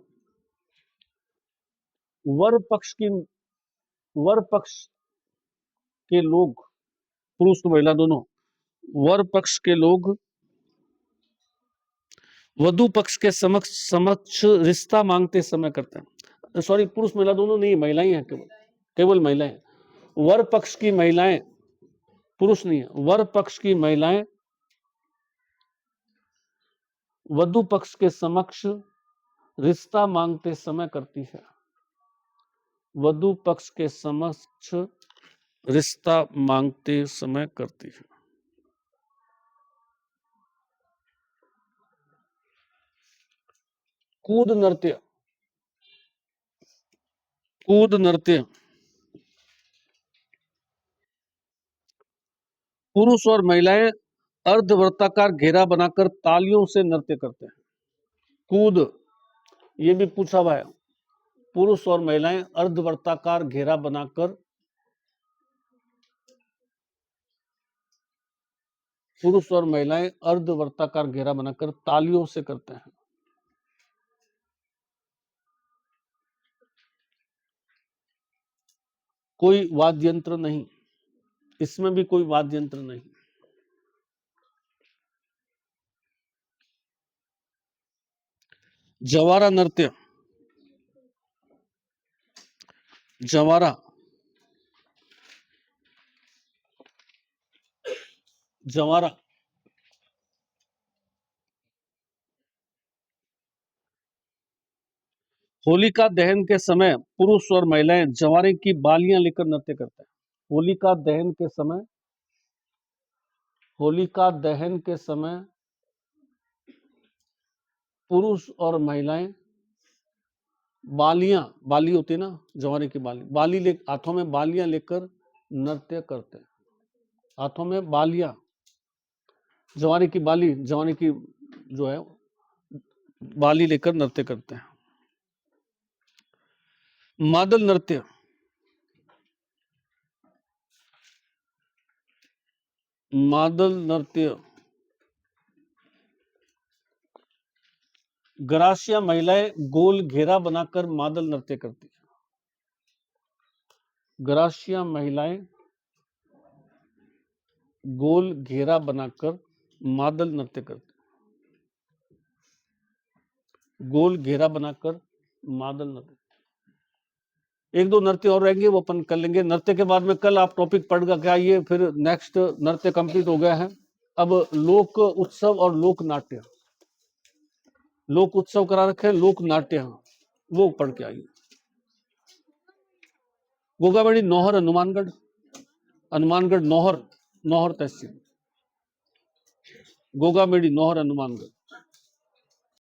वर पक्ष की, वर पक्ष के लोग, पुरुष और महिला दोनों, वर पक्ष के लोग वधु पक्ष के समक्ष रिश्ता मांगते समय करते हैं। सॉरी, पुरुष महिला दोनों नहीं, महिलाएं हैं, केवल केवल महिलाएं। वर पक्ष की महिलाएं, पुरुष नहीं है, वर पक्ष की महिलाएं वधु पक्ष के समक्ष रिश्ता मांगते समय करती है। वधु पक्ष के समक्ष रिश्ता मांगते समय करती है। कूद नृत्य, कूद नृत्य पुरुष और महिलाएं अर्धवृत्ताकार घेरा बनाकर तालियों से नृत्य करते हैं। कूद, ये भी पूछा हुआ है, पुरुष और महिलाएं अर्धवृत्ताकार घेरा बनाकर, पुरुष और महिलाएं अर्धवृत्ताकार घेरा बनाकर तालियों से करते हैं। कोई वाद्य यंत्र नहीं, इसमें भी कोई वाद्य यंत्र नहीं। जवारा नृत्य, जवारा, जवारा होलिका दहन के समय पुरुष और महिलाएं जवारे की बालियां लेकर नृत्य करते हैं। होलिका दहन के समय, होलिका दहन के समय पुरुष और महिलाएं बालियां, बाली होती है ना जवारे की बाली, बाली ले हाथों में बालियां लेकर नृत्य करते हैं। हाथों में बालियां, जवारे की बाली, जवारे की जो है बाली लेकर नृत्य करते हैं। मादल नृत्य, मादल नृत्य गरासिया महिलाएं गोल घेरा बनाकर मादल नृत्य करती है। गरासिया महिलाएं गोल घेरा बनाकर मादल नृत्य करती है। गोल घेरा बनाकर मादल नृत्य। एक दो नृत्य और रहेंगे वो अपन कर लेंगे। नृत्य के बाद में कल आप टॉपिक पढ़ के आइए, फिर नेक्स्ट नृत्य कंप्लीट हो गया है। अब लोक उत्सव और लोक नाट्य, लोक उत्सव करा रखे, लोक नाट्य वो पढ़ के आइए। गोगाबेड़ी नौहर हनुमानगढ़, हनुमानगढ़ नौहर, नौहर तहसील, गोगाबेड़ी नौहर हनुमानगढ़।